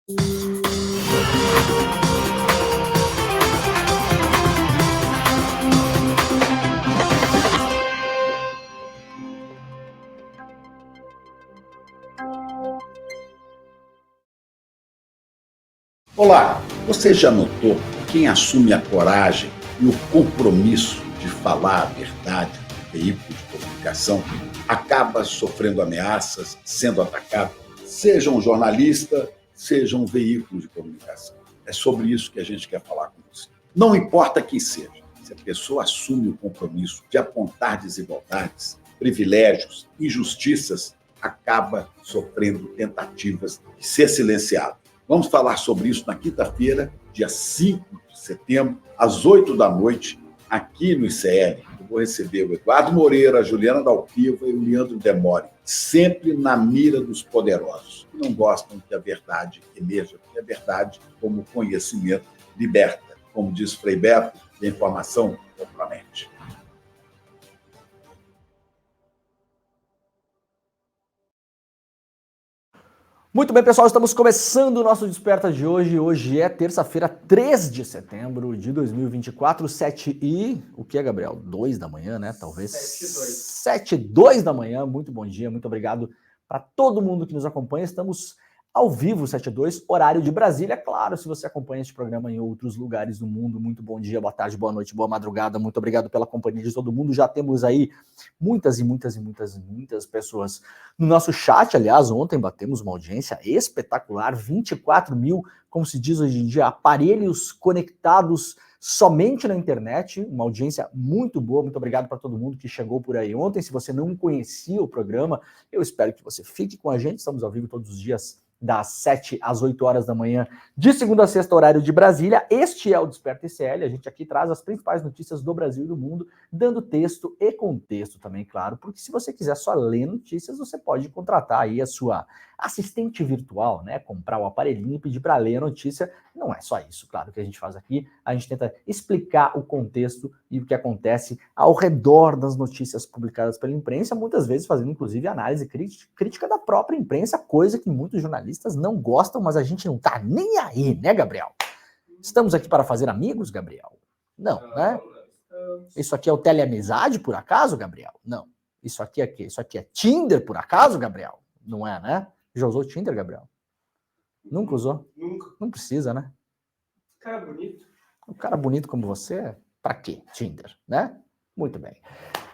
Olá, você já notou que quem assume a coragem e o compromisso de falar a verdade no veículo de comunicação acaba sofrendo ameaças, sendo atacado, seja um jornalista, seja um veículo de comunicação? É sobre isso que a gente quer falar com você. Não importa quem seja, se a pessoa assume o compromisso de apontar desigualdades, privilégios, injustiças, acaba sofrendo tentativas de ser silenciado. Vamos falar sobre isso na quinta-feira, dia 5 de setembro, às 8 da noite, aqui no ICL. Eu vou receber o Eduardo Moreira, a Juliana Dalpiva e o Leandro Demore, sempre na mira dos poderosos, que não gostam que a verdade emerja, porque a verdade, como conhecimento, liberta. Como diz Frei Beto, a informação compromete. Muito bem, pessoal, estamos começando o nosso Desperta de hoje. Hoje é terça-feira, 3 de setembro de 2024, 7 e... O que é, Gabriel? 2 da manhã, né? Talvez. 7 e 2 da manhã. Muito bom dia, muito obrigado para todo mundo que nos acompanha. Estamos ao vivo, 7 e 2, horário de Brasília. Claro, se você acompanha este programa em outros lugares do mundo, muito bom dia, boa tarde, boa noite, boa madrugada. Muito obrigado pela companhia de todo mundo. Já temos aí muitas pessoas no nosso chat. Aliás, ontem batemos uma audiência espetacular, 24 mil, como se diz hoje em dia, aparelhos conectados somente na internet, uma audiência muito boa. Muito obrigado para todo mundo que chegou por aí ontem. Se você não conhecia o programa, eu espero que você fique com a gente. Estamos ao vivo todos os dias, das 7 às 8 horas da manhã, de segunda a sexta, horário de Brasília. Este é o Desperta ICL, a gente aqui traz as principais notícias do Brasil e do mundo, dando texto e contexto também, claro, porque se você quiser só ler notícias, você pode contratar aí a sua assistente virtual, né, comprar o aparelhinho e pedir para ler a notícia. Não é só isso, claro, que a gente faz aqui, a gente tenta explicar o contexto e o que acontece ao redor das notícias publicadas pela imprensa, muitas vezes fazendo inclusive análise crítica da própria imprensa, coisa que muitos jornalistas não gostam, mas a gente não tá nem aí, né, Gabriel? Estamos aqui para fazer amigos, Gabriel? Não, né? Isso aqui é o teleamizade, por acaso, Gabriel? Não. Isso aqui é quê? Isso aqui é Tinder, por acaso, Gabriel? Não é, né? Já usou Tinder, Gabriel? Nunca usou? Nunca. Não precisa, né? Cara bonito. Um cara bonito como você, pra quê? Tinder, né? Muito bem.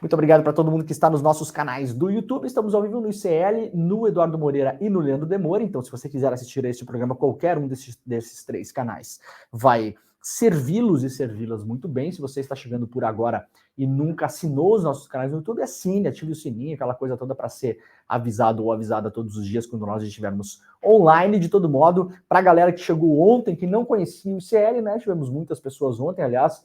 Muito obrigado para todo mundo que está nos nossos canais do YouTube. Estamos ao vivo no ICL, no Eduardo Moreira e no Leandro Demore. Então, se você quiser assistir a este programa, qualquer um desses três canais vai servi-los e servi-las muito bem. Se você está chegando por agora e nunca assinou os nossos canais no YouTube, assine, ative o sininho, aquela coisa toda para ser avisado ou avisada todos os dias quando nós estivermos online. De todo modo, para a galera que chegou ontem, que não conhecia o ICL, né? Tivemos muitas pessoas ontem, aliás,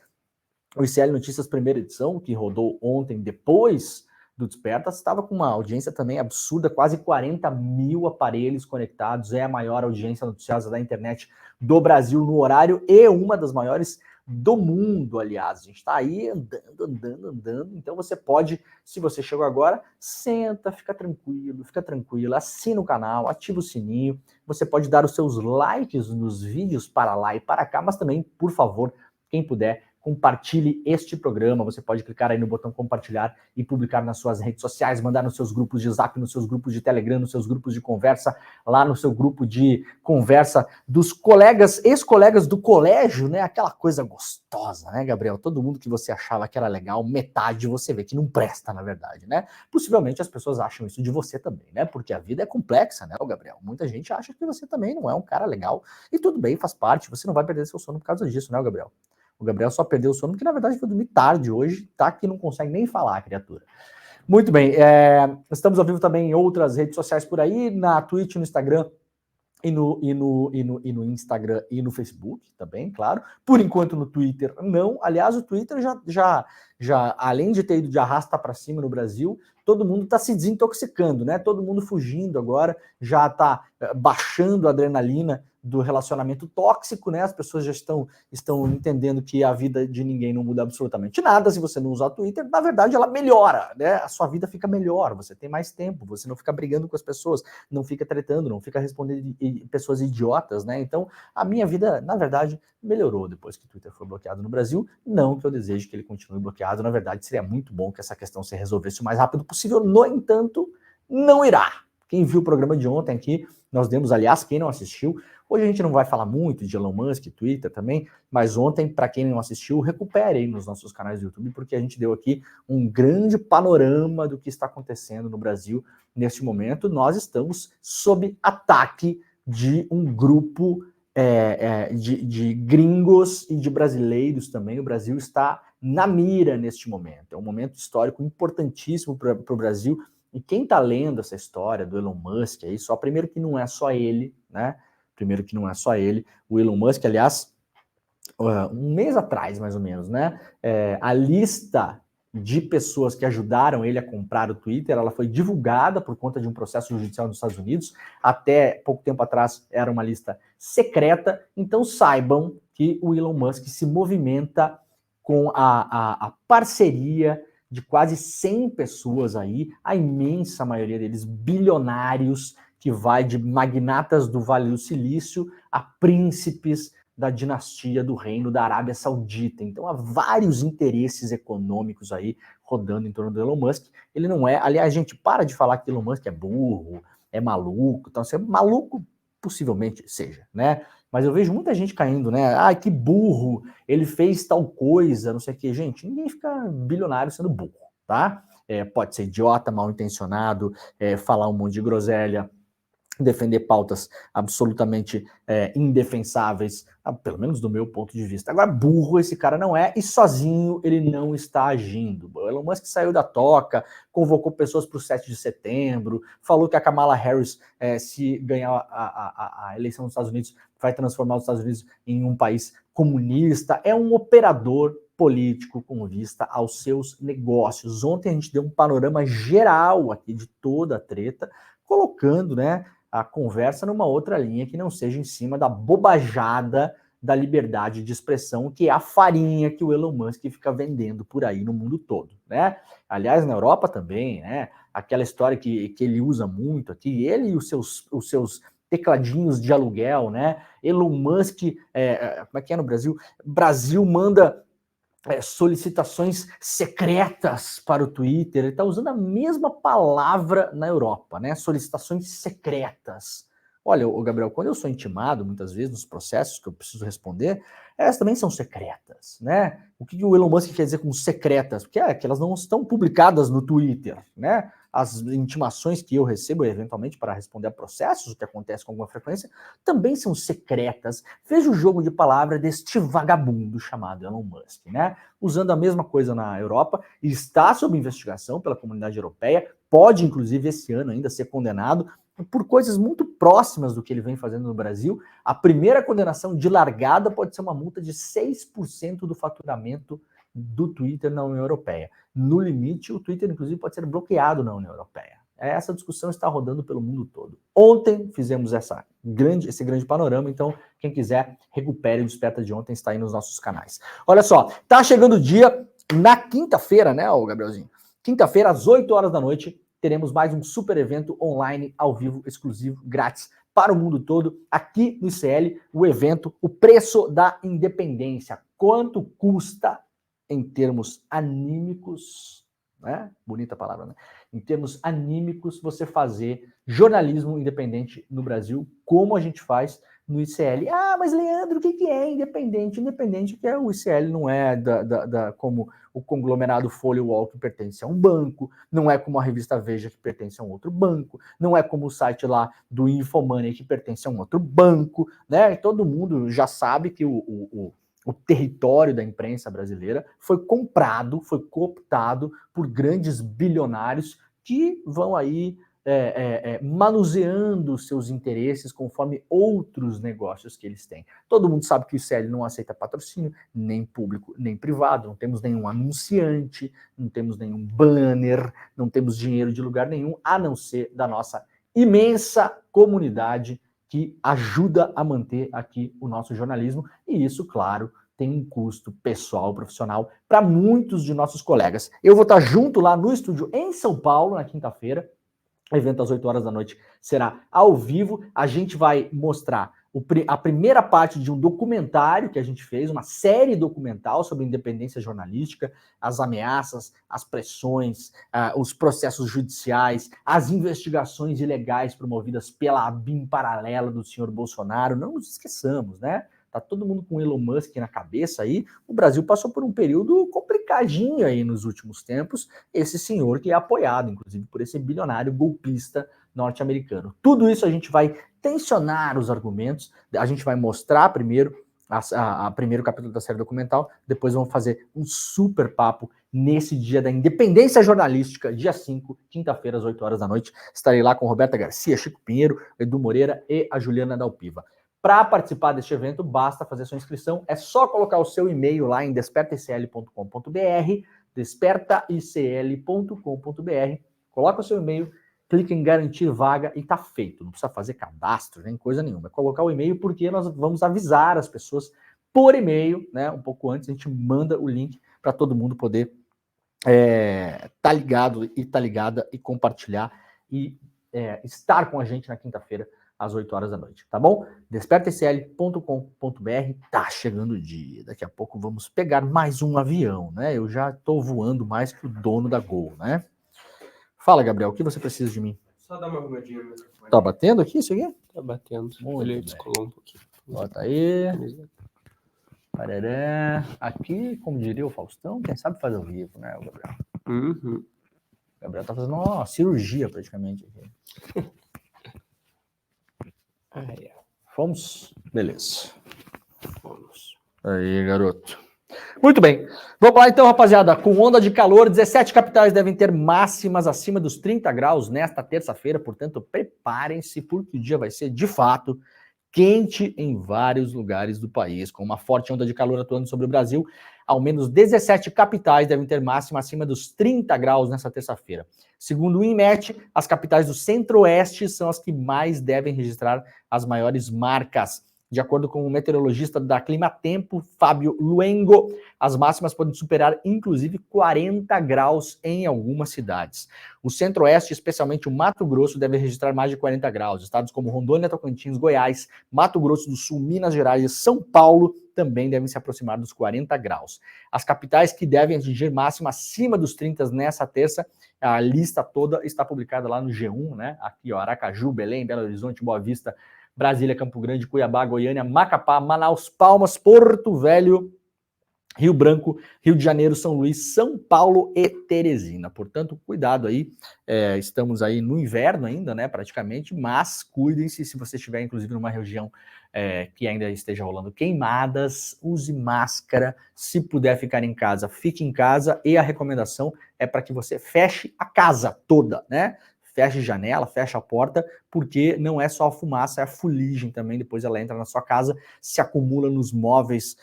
o ICL Notícias primeira edição, que rodou ontem depois do Desperta, estava com uma audiência também absurda, quase 40 mil aparelhos conectados, é a maior audiência noticiosa da internet do Brasil no horário e uma das maiores do mundo, aliás. A gente está aí andando, então você pode, se você chegou agora, senta, fica tranquilo, assina o canal, ativa o sininho, você pode dar os seus likes nos vídeos para lá e para cá, mas também, por favor, quem puder, compartilhe este programa. Você pode clicar aí no botão compartilhar e publicar nas suas redes sociais, mandar nos seus grupos de Zap, nos seus grupos de Telegram, nos seus grupos de conversa, lá no seu grupo de conversa dos colegas, ex-colegas do colégio, né? Aquela coisa gostosa, né, Gabriel? Todo mundo que você achava que era legal, metade você vê que não presta, na verdade, né? Possivelmente as pessoas acham isso de você também, né? Porque a vida é complexa, né, Gabriel? Muita gente acha que você também não é um cara legal e tudo bem, faz parte, você não vai perder seu sono por causa disso, né, Gabriel? O Gabriel só perdeu o sono porque, na verdade, foi dormir tarde hoje, tá? Que não consegue nem falar, criatura. Muito bem, estamos ao vivo também em outras redes sociais por aí, na Twitch, no Instagram, e no Instagram e no Facebook também, claro. Por enquanto no Twitter não. Aliás, o Twitter já além de ter ido de arrasta para cima no Brasil, todo mundo está se desintoxicando, né? Todo mundo fugindo agora, já está baixando a adrenalina do relacionamento tóxico, né? As pessoas já estão entendendo que a vida de ninguém não muda absolutamente nada se você não usar o Twitter. Na verdade, ela melhora, né? A sua vida fica melhor, você tem mais tempo, você não fica brigando com as pessoas, não fica tretando, não fica respondendo pessoas idiotas, né? Então, a minha vida, na verdade, melhorou depois que o Twitter foi bloqueado no Brasil. Não que eu deseje que ele continue bloqueado, na verdade, seria muito bom que essa questão se resolvesse o mais rápido possível. No entanto, não irá. Quem viu o programa de ontem aqui, nós demos, aliás, quem não assistiu, hoje a gente não vai falar muito de Elon Musk, Twitter também, mas ontem, para quem não assistiu, recupere aí nos nossos canais do YouTube, porque a gente deu aqui um grande panorama do que está acontecendo no Brasil neste momento. Nós estamos sob ataque de um grupo de gringos e de brasileiros também. O Brasil está na mira neste momento. É um momento histórico importantíssimo para o Brasil. E quem está lendo essa história do Elon Musk aí, só primeiro que não é só ele, né? Primeiro que não é só ele. O Elon Musk, aliás, um mês atrás, mais ou menos, né? A lista de pessoas que ajudaram ele a comprar o Twitter, ela foi divulgada por conta de um processo judicial nos Estados Unidos. Até pouco tempo atrás era uma lista secreta. Então saibam que o Elon Musk se movimenta com a parceria de quase 100 pessoas aí, a imensa maioria deles bilionários, que vai de magnatas do Vale do Silício a príncipes da dinastia do reino da Arábia Saudita. Então há vários interesses econômicos aí rodando em torno do Elon Musk. Ele não é... Aliás, gente, para de falar que Elon Musk é burro, é maluco. Então, se é maluco, possivelmente seja, né? Mas eu vejo muita gente caindo, né? Ah, que burro, ele fez tal coisa, não sei o quê. Gente, ninguém fica bilionário sendo burro, tá? Pode ser idiota, mal intencionado, falar um monte de groselha, defender pautas absolutamente indefensáveis, pelo menos do meu ponto de vista. Agora, burro esse cara não é, e sozinho ele não está agindo. O Elon Musk saiu da toca, convocou pessoas para o 7 de setembro, falou que a Kamala Harris, se ganhar a eleição nos Estados Unidos, vai transformar os Estados Unidos em um país comunista. É um operador político com vista aos seus negócios. Ontem a gente deu um panorama geral aqui de toda a treta, colocando, né, a conversa numa outra linha que não seja em cima da bobajada da liberdade de expressão, que é a farinha que o Elon Musk fica vendendo por aí no mundo todo, né? Aliás, na Europa também, né? Aquela história que ele usa muito aqui, ele e os seus tecladinhos de aluguel, né? Elon Musk, como é que é no Brasil? Brasil manda solicitações secretas para o Twitter. Ele está usando a mesma palavra na Europa, né? Solicitações secretas. Olha, Gabriel, quando eu sou intimado, muitas vezes, nos processos que eu preciso responder, elas também são secretas, né? O que o Elon Musk quer dizer com secretas? Porque que elas não estão publicadas no Twitter, né? As intimações que eu recebo, eventualmente, para responder a processos, o que acontece com alguma frequência, também são secretas. Veja o jogo de palavra deste vagabundo chamado Elon Musk, né? Usando a mesma coisa na Europa, está sob investigação pela comunidade europeia, pode, inclusive, esse ano ainda ser condenado por coisas muito próximas do que ele vem fazendo no Brasil. A primeira condenação de largada pode ser uma multa de 6% do faturamento do Twitter na União Europeia. No limite, o Twitter, inclusive, pode ser bloqueado na União Europeia. Essa discussão está rodando pelo mundo todo. Ontem fizemos esse grande panorama, então quem quiser, recupere o Desperta de ontem, está aí nos nossos canais. Olha só, tá chegando o dia, na quinta-feira, né, Gabrielzinho? Quinta-feira, às 8 horas da noite, teremos mais um super evento online, ao vivo, exclusivo, grátis, para o mundo todo, aqui no ICL, o evento, o preço da independência. Quanto custa em termos anímicos, né? Bonita palavra, né? Em termos anímicos, você fazer jornalismo independente no Brasil, como a gente faz no ICL. Ah, mas Leandro, o que é independente? Independente que o ICL não é como o conglomerado Folha Wall, que pertence a um banco, não é como a revista Veja, que pertence a um outro banco, não é como o site lá do Infomoney, que pertence a um outro banco, né? E todo mundo já sabe que o território da imprensa brasileira foi comprado, foi cooptado por grandes bilionários que vão aí manuseando seus interesses conforme outros negócios que eles têm. Todo mundo sabe que o ICL não aceita patrocínio, nem público, nem privado, não temos nenhum anunciante, não temos nenhum banner, não temos dinheiro de lugar nenhum, a não ser da nossa imensa comunidade que ajuda a manter aqui o nosso jornalismo, e isso, claro, tem um custo pessoal, profissional, para muitos de nossos colegas. Eu vou estar junto lá no estúdio em São Paulo, na quinta-feira. O evento às 8 horas da noite será ao vivo. A gente vai mostrar a primeira parte de um documentário que a gente fez, uma série documental sobre independência jornalística, as ameaças, as pressões, os processos judiciais, as investigações ilegais promovidas pela ABIN paralela do senhor Bolsonaro. Não nos esqueçamos, né? Tá todo mundo com Elon Musk na cabeça aí. O Brasil passou por um período complicadinho aí nos últimos tempos. Esse senhor que é apoiado, inclusive, por esse bilionário golpista norte-americano. Tudo isso a gente vai tensionar os argumentos. A gente vai mostrar primeiro a primeiro capítulo da série documental. Depois vamos fazer um super papo nesse dia da independência jornalística, dia 5, quinta-feira, às 8 horas da noite. Estarei lá com Roberta Garcia, Chico Pinheiro, Edu Moreira e a Juliana Dalpiva. Para participar deste evento, basta fazer sua inscrição. É só colocar o seu e-mail lá em despertaicl.com.br, despertaicl.com.br, coloca o seu e-mail, clica em garantir vaga e tá feito. Não precisa fazer cadastro, nem coisa nenhuma. É colocar o e-mail porque nós vamos avisar as pessoas por e-mail, né? Um pouco antes, a gente manda o link para todo mundo poder tá ligado e tá ligada e compartilhar e estar com a gente na quinta-feira, às 8 horas da noite, tá bom? despertaicl.com.br, tá chegando o dia, daqui a pouco vamos pegar mais um avião, né? Eu já tô voando mais que o dono da Gol, né? Fala, Gabriel, o que você precisa de mim? Só dá uma arrumadinha no microfone. Tá batendo aqui isso aqui? Tá batendo. Muito Ele bem. descolou um pouquinho. Bota aí. Parará. Aqui, como diria o Faustão, quem sabe faz ao vivo, né, o Gabriel? Uhum. O Gabriel tá fazendo uma cirurgia praticamente aqui. Fomos? Beleza. Vamos. Aí, garoto. Muito bem. Vamos lá então, rapaziada. Com onda de calor, 17 capitais devem ter máximas acima dos 30 graus nesta terça-feira. Portanto, preparem-se porque o dia vai ser, de fato, quente em vários lugares do país. Com uma forte onda de calor atuando sobre o Brasil, ao menos 17 capitais devem ter máxima acima dos 30 graus nessa terça-feira. Segundo o INMET, as capitais do Centro-Oeste são as que mais devem registrar as maiores marcas. De acordo com o meteorologista da Climatempo, Fábio Luengo, as máximas podem superar, inclusive, 40 graus em algumas cidades. O Centro-Oeste, especialmente o Mato Grosso, deve registrar mais de 40 graus. Estados como Rondônia, Tocantins, Goiás, Mato Grosso do Sul, Minas Gerais e São Paulo também devem se aproximar dos 40 graus. As capitais que devem atingir máxima acima dos 30 nessa terça, a lista toda está publicada lá no G1, né? Aqui, ó, Aracaju, Belém, Belo Horizonte, Boa Vista, Brasília, Campo Grande, Cuiabá, Goiânia, Macapá, Manaus, Palmas, Porto Velho, Rio Branco, Rio de Janeiro, São Luís, São Paulo e Teresina. Portanto, cuidado aí, estamos aí no inverno ainda, né, praticamente, mas cuidem-se se você estiver, inclusive, numa região que ainda esteja rolando queimadas, use máscara, se puder ficar em casa, fique em casa, e a recomendação é para que você feche a casa toda, né? Feche a janela, feche a porta, porque não é só a fumaça, é a fuligem também, depois ela entra na sua casa, se acumula nos móveis,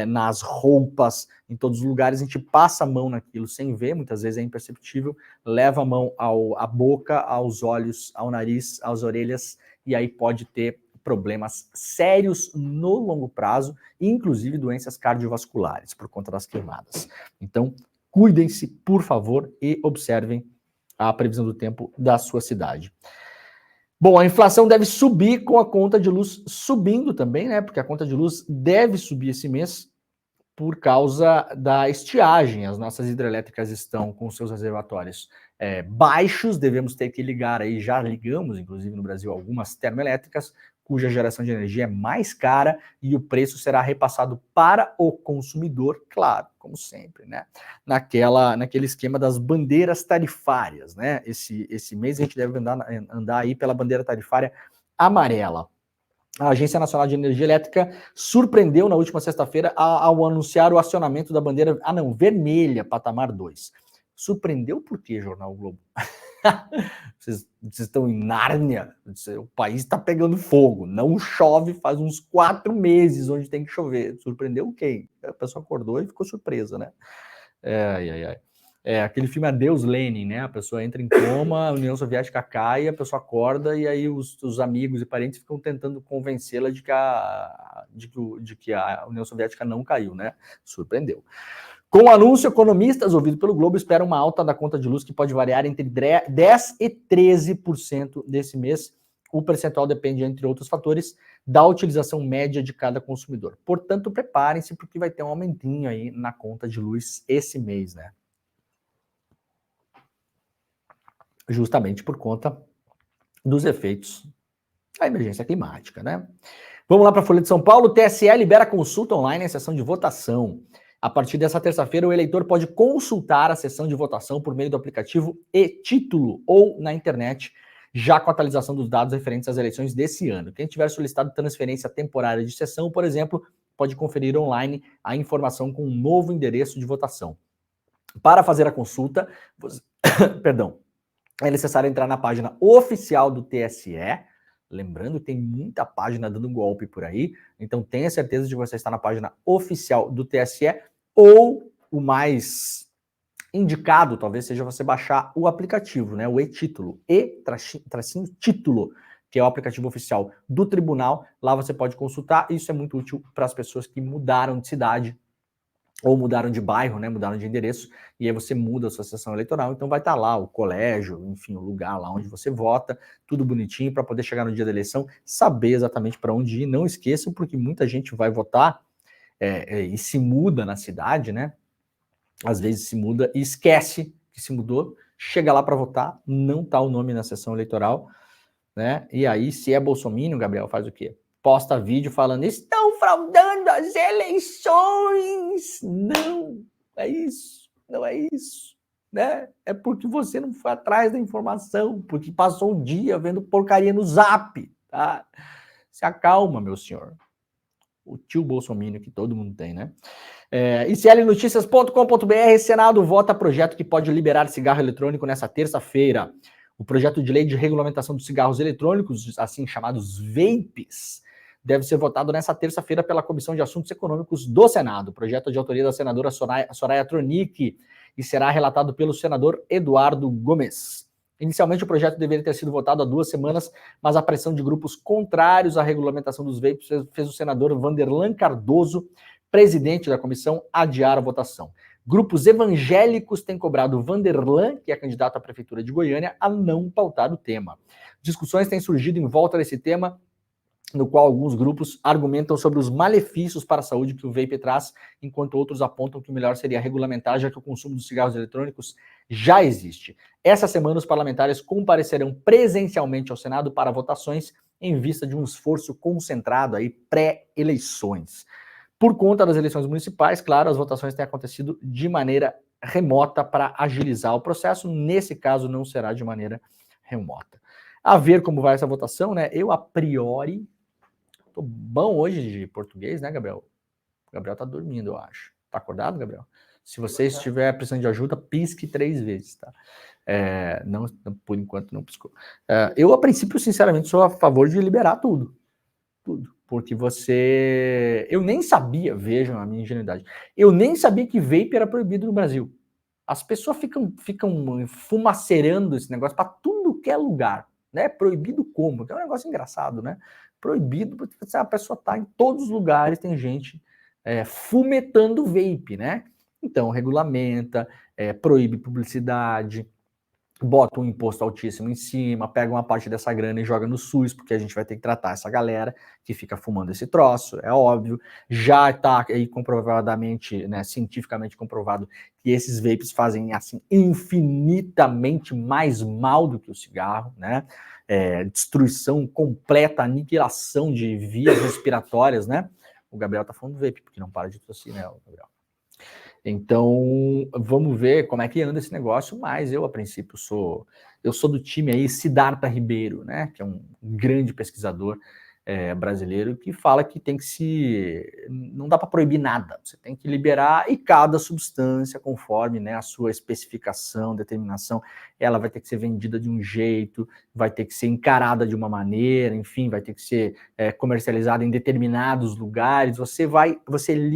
nas roupas, em todos os lugares, a gente passa a mão naquilo sem ver, muitas vezes é imperceptível, leva a mão à boca, aos olhos, ao nariz, às orelhas, e aí pode ter problemas sérios no longo prazo, inclusive doenças cardiovasculares, por conta das queimadas. Então, cuidem-se, por favor, e observem a previsão do tempo da sua cidade. Bom, a inflação deve subir com a conta de luz subindo também, né? Porque a conta de luz deve subir esse mês por causa da estiagem. As nossas hidrelétricas estão com seus reservatórios baixos, devemos ter que ligar aí, já ligamos, inclusive no Brasil, algumas termoelétricas, cuja geração de energia é mais cara e o preço será repassado para o consumidor, claro, como sempre, né? Naquele esquema das bandeiras tarifárias, né? Esse mês a gente deve andar aí pela bandeira tarifária amarela. A Agência Nacional de Energia Elétrica surpreendeu na última sexta-feira ao anunciar o acionamento da bandeira vermelha, patamar 2. Surpreendeu por quê, Jornal Globo? Vocês estão em Nárnia, o país está pegando fogo, não chove faz uns 4 meses onde tem que chover. Surpreendeu quem? A pessoa acordou e ficou surpresa, né? Aquele filme Adeus Lenin, né? A pessoa entra em coma, a União Soviética cai, a pessoa acorda e aí os amigos e parentes ficam tentando convencê-la de que a União Soviética não caiu, né? Surpreendeu. Com o anúncio, economistas ouvidos pelo Globo esperam uma alta da conta de luz que pode variar entre 10% e 13% desse mês. O percentual depende, entre outros fatores, da utilização média de cada consumidor. Portanto, preparem-se porque vai ter um aumentinho aí na conta de luz esse mês, né? Justamente por conta dos efeitos da emergência climática, né? Vamos lá para a Folha de São Paulo. O TSE libera consulta online em sessão de votação. A partir dessa terça-feira, o eleitor pode consultar a sessão de votação por meio do aplicativo e-Título ou na internet, já com a atualização dos dados referentes às eleições desse ano. Quem tiver solicitado transferência temporária de sessão, por exemplo, pode conferir online a informação com um novo endereço de votação. Para fazer a consulta, é necessário entrar na página oficial do TSE. Lembrando que tem muita página dando golpe por aí, então tenha certeza de que você está na página oficial do TSE, ou o mais indicado talvez seja você baixar o aplicativo, né, o e-Título, e-Título, que é o aplicativo oficial do tribunal. Lá você pode consultar, isso é muito útil para as pessoas que mudaram de cidade ou mudaram de bairro, né, mudaram de endereço, e aí você muda a sua sessão eleitoral, então vai estar lá o colégio, enfim, o lugar lá onde você vota, tudo bonitinho para poder chegar no dia da eleição, saber exatamente para onde ir. Não esqueçam, porque muita gente vai votar e se muda na cidade, né, às vezes se muda e esquece que se mudou, chega lá para votar, não tá o nome na sessão eleitoral, né, e aí se é bolsominion, Gabriel, faz o quê? Posta vídeo falando, estão fraudando as eleições. Não é isso, não é isso, né? É porque você não foi atrás da informação, porque passou o dia vendo porcaria no Zap, tá? Se acalma, meu senhor. O tio Bolsonaro que todo mundo tem, né? ICLNoticias.com.br, Senado vota projeto que pode liberar cigarro eletrônico nessa terça-feira. O projeto de lei de regulamentação dos cigarros eletrônicos, assim chamados vapes, deve ser votado nessa terça-feira pela Comissão de Assuntos Econômicos do Senado. O projeto é de autoria da senadora Soraya Tronic e será relatado pelo senador Eduardo Gomes. Inicialmente, o projeto deveria ter sido votado há 2 semanas, mas a pressão de grupos contrários à regulamentação dos vapes fez o senador Vanderlan Cardoso, presidente da comissão, adiar a votação. Grupos evangélicos têm cobrado Vanderlan, que é candidato à prefeitura de Goiânia, a não pautar o tema. Discussões têm surgido em volta desse tema, no qual alguns grupos argumentam sobre os malefícios para a saúde que o vape traz, enquanto outros apontam que o melhor seria regulamentar, já que o consumo dos cigarros eletrônicos já existe. Essa semana, os parlamentares comparecerão presencialmente ao Senado para votações em vista de um esforço concentrado aí pré-eleições. Por conta das eleições municipais, claro, as votações têm acontecido de maneira remota para agilizar o processo. Nesse caso, não será de maneira remota. A ver como vai essa votação, né? Eu, a priori, tô bom hoje de português, né, Gabriel? O Gabriel tá dormindo, eu acho. Tá acordado, Gabriel? Se você estiver precisando de ajuda, pisque 3 vezes, tá? Não, por enquanto não piscou. Eu, a princípio, sinceramente, sou a favor de liberar tudo. Tudo. Porque você... Eu nem sabia, vejam a minha ingenuidade, eu nem sabia que vape era proibido no Brasil. As pessoas ficam fumaceirando esse negócio para tudo que é lugar, né? Proibido como? Que é um negócio engraçado, né? Proibido porque a pessoa tá em todos os lugares, tem gente fumetando vape, né? Então, regulamenta, proíbe publicidade, bota um imposto altíssimo em cima, pega uma parte dessa grana e joga no SUS, porque a gente vai ter que tratar essa galera que fica fumando esse troço, é óbvio. Já está aí comprovadamente, né, cientificamente comprovado que esses vapes fazem, assim, infinitamente mais mal do que o cigarro, né? Destruição completa, aniquilação de vias respiratórias, né? O Gabriel tá falando do vape, porque não para de tossir, né, Gabriel? Então, vamos ver como é que anda esse negócio, mas eu, a princípio, sou do time aí Siddhartha Ribeiro, né, que é um grande pesquisador brasileiro que fala que não dá para proibir nada, você tem que liberar, e cada substância, conforme, né, a sua especificação, determinação, ela vai ter que ser vendida de um jeito, vai ter que ser encarada de uma maneira, enfim, vai ter que ser comercializada em determinados lugares. Você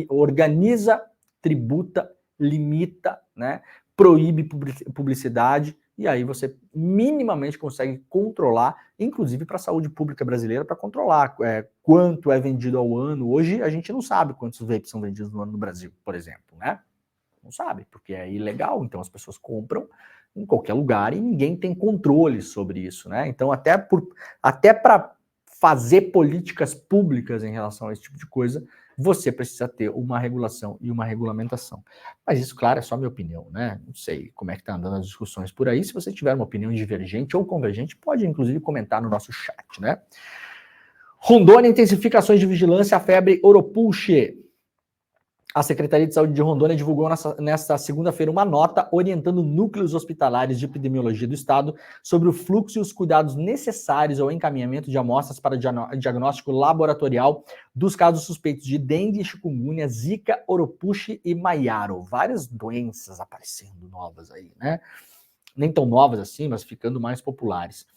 organiza, tributa, limita, né, proíbe publicidade, e aí você minimamente consegue controlar, inclusive para a saúde pública brasileira, para controlar quanto é vendido ao ano. Hoje a gente não sabe quantos vapes são vendidos no ano no Brasil, por exemplo, né? Não sabe, porque é ilegal, então as pessoas compram em qualquer lugar e ninguém tem controle sobre isso, né? Então até para fazer políticas públicas em relação a esse tipo de coisa, você precisa ter uma regulação e uma regulamentação. Mas isso, claro, é só minha opinião, né? Não sei como é que tá andando as discussões por aí. Se você tiver uma opinião divergente ou convergente, pode, inclusive, comentar no nosso chat, né? Rondônia, intensificações de vigilância à febre Oropulche. A Secretaria de Saúde de Rondônia divulgou nesta segunda-feira uma nota orientando núcleos hospitalares de epidemiologia do estado sobre o fluxo e os cuidados necessários ao encaminhamento de amostras para diagnóstico laboratorial dos casos suspeitos de dengue, chikungunya, zika, oropulche e maiaro. Várias doenças aparecendo novas aí, né? Nem tão novas assim, mas ficando mais populares.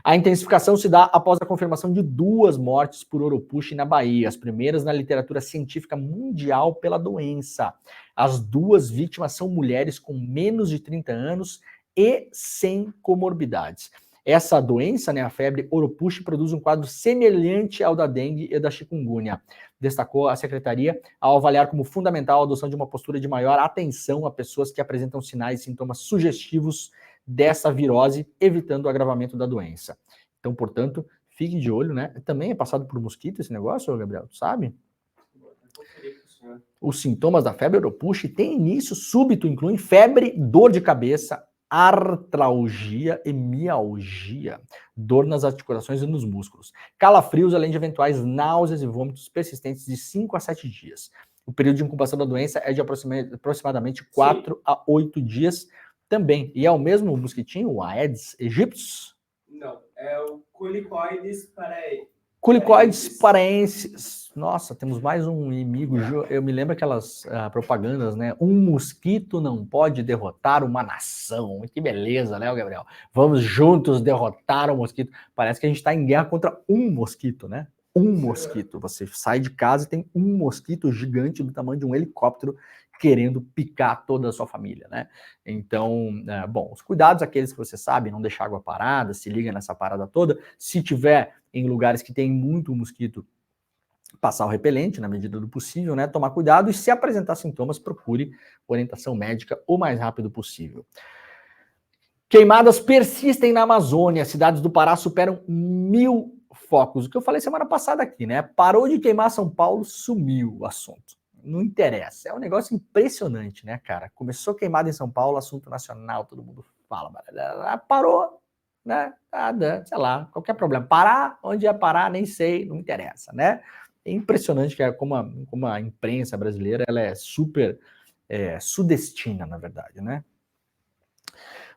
A intensificação se dá após a confirmação de 2 mortes por oropulche na Bahia, as primeiras na literatura científica mundial pela doença. As 2 vítimas são mulheres com menos de 30 anos e sem comorbidades. Essa doença, né, a febre oropulche, produz um quadro semelhante ao da dengue e da chikungunya, destacou a secretaria, ao avaliar como fundamental a adoção de uma postura de maior atenção a pessoas que apresentam sinais e sintomas sugestivos dessa virose, evitando o agravamento da doença. Então, portanto, fique de olho, né? Também é passado por mosquito esse negócio, Gabriel, tu sabe? Os sintomas da febre oropulche têm início súbito, incluem febre, dor de cabeça, artralgia e mialgia, dor nas articulações e nos músculos, calafrios, além de eventuais náuseas e vômitos persistentes de 5 a 7 dias. O período de incubação da doença é de aproximadamente 4 a 8 dias também. E é o mesmo mosquitinho, o Aedes aegypti? Não, é o Culicoides paraensis. Culicoides paraensis. Nossa, temos mais um inimigo. Eu me lembro aquelas propagandas, né? Um mosquito não pode derrotar uma nação. Que beleza, né, Gabriel? Vamos juntos derrotar o mosquito. Parece que a gente está em guerra contra um mosquito, né? Um mosquito. Você sai de casa e tem um mosquito gigante do tamanho de um helicóptero querendo picar toda a sua família, né? Então, bom, os cuidados, aqueles que você sabe, não deixar água parada, se liga nessa parada toda. Se tiver em lugares que tem muito mosquito, passar o repelente na medida do possível, né? Tomar cuidado, e se apresentar sintomas, procure orientação médica o mais rápido possível. Queimadas persistem na Amazônia. Cidades do Pará superam 1000 focos. O que eu falei semana passada aqui, né? Parou de queimar São Paulo, sumiu o assunto. Não interessa. É um negócio impressionante, né, cara? Começou queimada em São Paulo, assunto nacional, todo mundo fala. Parou, né? Nada, sei lá, qualquer problema. Parar, onde ia parar, nem sei, não interessa, né? É impressionante que como a imprensa brasileira ela é super sudestina, na verdade, né?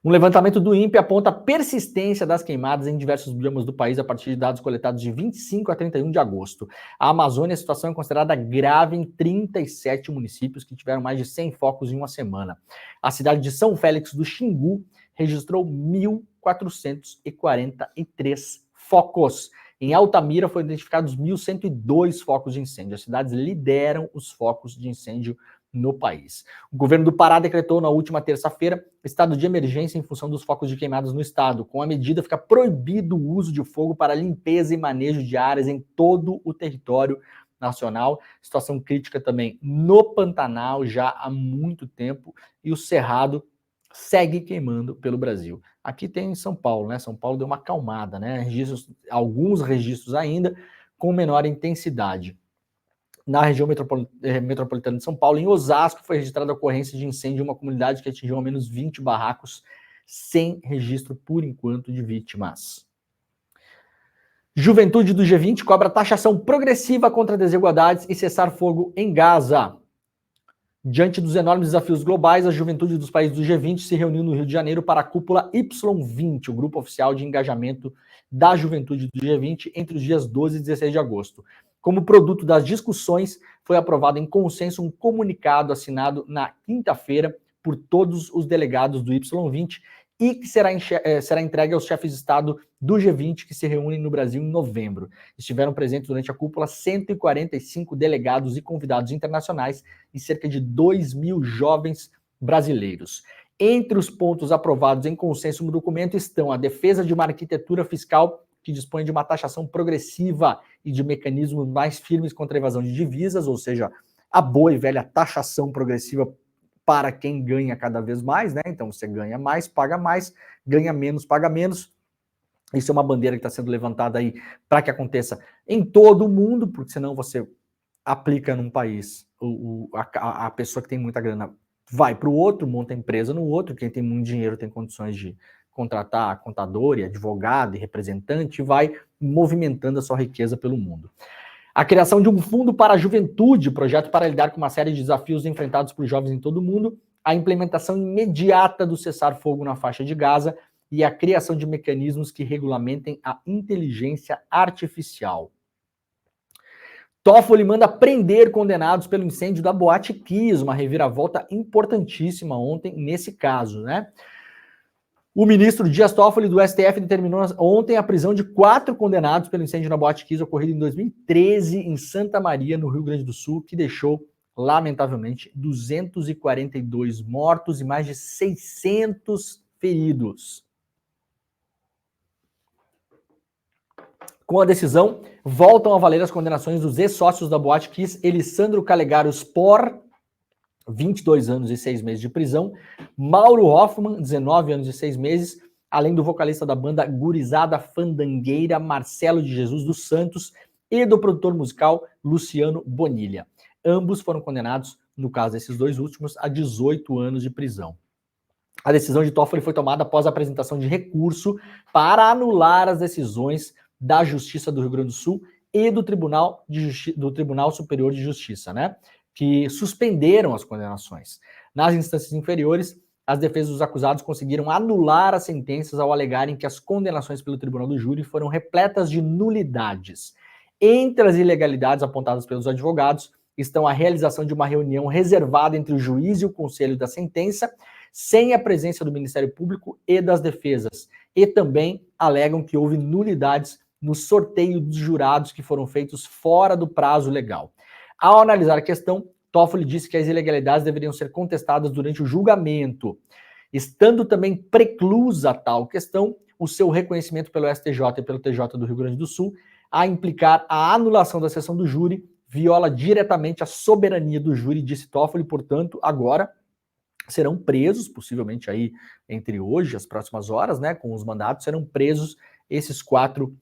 Um levantamento do INPE aponta a persistência das queimadas em diversos biomas do país a partir de dados coletados de 25 a 31 de agosto. A Amazônia, a situação é considerada grave em 37 municípios que tiveram mais de 100 focos em uma semana. A cidade de São Félix do Xingu registrou 1.443 focos. Em Altamira foram identificados 1.102 focos de incêndio. As cidades lideram os focos de incêndio no país. O governo do Pará decretou na última terça-feira estado de emergência em função dos focos de queimadas no estado. Com a medida, fica proibido o uso de fogo para limpeza e manejo de áreas em todo o território nacional. Situação crítica também no Pantanal já há muito tempo, e o Cerrado segue queimando pelo Brasil. Aqui tem em São Paulo, né? São Paulo deu uma acalmada, né? Alguns registros ainda com menor intensidade. Na região metropolitana de São Paulo, em Osasco, foi registrada a ocorrência de incêndio em uma comunidade que atingiu ao menos 20 barracos, sem registro, por enquanto, de vítimas. Juventude do G20 cobra taxação progressiva contra desigualdades e cessar fogo em Gaza. Diante dos enormes desafios globais, a juventude dos países do G20 se reuniu no Rio de Janeiro para a cúpula Y20, o grupo oficial de engajamento da juventude do G20, entre os dias 12 e 16 de agosto. Como produto das discussões, foi aprovado em consenso um comunicado assinado na quinta-feira por todos os delegados do Y20 e que será entregue aos chefes de Estado do G20 que se reúnem no Brasil em novembro. Estiveram presentes durante a cúpula 145 delegados e convidados internacionais e cerca de 2.000 jovens brasileiros. Entre os pontos aprovados em consenso no documento estão a defesa de uma arquitetura fiscal que dispõe de uma taxação progressiva e de mecanismos mais firmes contra a evasão de divisas, ou seja, a boa e velha taxação progressiva para quem ganha cada vez mais, né? Então você ganha mais, ganha menos, paga menos. Isso é uma bandeira que está sendo levantada aí para que aconteça em todo o mundo, porque senão você aplica num país, a pessoa que tem muita grana vai para o outro, monta empresa no outro, quem tem muito dinheiro tem condições de contratar contador e advogado e representante, e vai movimentando a sua riqueza pelo mundo. A criação de um fundo para a juventude, projeto para lidar com uma série de desafios enfrentados por jovens em todo o mundo, a implementação imediata do cessar-fogo na faixa de Gaza e a criação de mecanismos que regulamentem a inteligência artificial. Toffoli manda prender condenados pelo incêndio da Boate Kiss, uma reviravolta importantíssima ontem nesse caso, né? O ministro Dias Toffoli do STF determinou ontem a prisão de 4 condenados pelo incêndio na Boate Kiss ocorrido em 2013 em Santa Maria, no Rio Grande do Sul, que deixou, lamentavelmente, 242 mortos e mais de 600 feridos. Com a decisão, voltam a valer as condenações dos ex-sócios da Boate Kiss, Elisandro Calegaro Spor, 22 anos e 6 meses de prisão, Mauro Hoffman, 19 anos e 6 meses, além do vocalista da banda Gurizada Fandangueira, Marcelo de Jesus dos Santos, e do produtor musical Luciano Bonilha. Ambos foram condenados, no caso desses dois últimos, a 18 anos de prisão. A decisão de Toffoli foi tomada após a apresentação de recurso para anular as decisões da Justiça do Rio Grande do Sul e do Tribunal Superior de Justiça, né? Que suspenderam as condenações. Nas instâncias inferiores, as defesas dos acusados conseguiram anular as sentenças ao alegarem que as condenações pelo Tribunal do Júri foram repletas de nulidades. Entre as ilegalidades apontadas pelos advogados estão a realização de uma reunião reservada entre o juiz e o conselho da sentença, sem a presença do Ministério Público e das defesas. E também alegam que houve nulidades no sorteio dos jurados que foram feitos fora do prazo legal. Ao analisar a questão, Toffoli disse que as ilegalidades deveriam ser contestadas durante o julgamento, estando também preclusa tal questão o seu reconhecimento pelo STJ e pelo TJ do Rio Grande do Sul, a implicar a anulação da sessão do júri, viola diretamente a soberania do júri, disse Toffoli, portanto, agora serão presos, possivelmente aí entre hoje e as próximas horas, né, com os mandatos, serão presos esses 4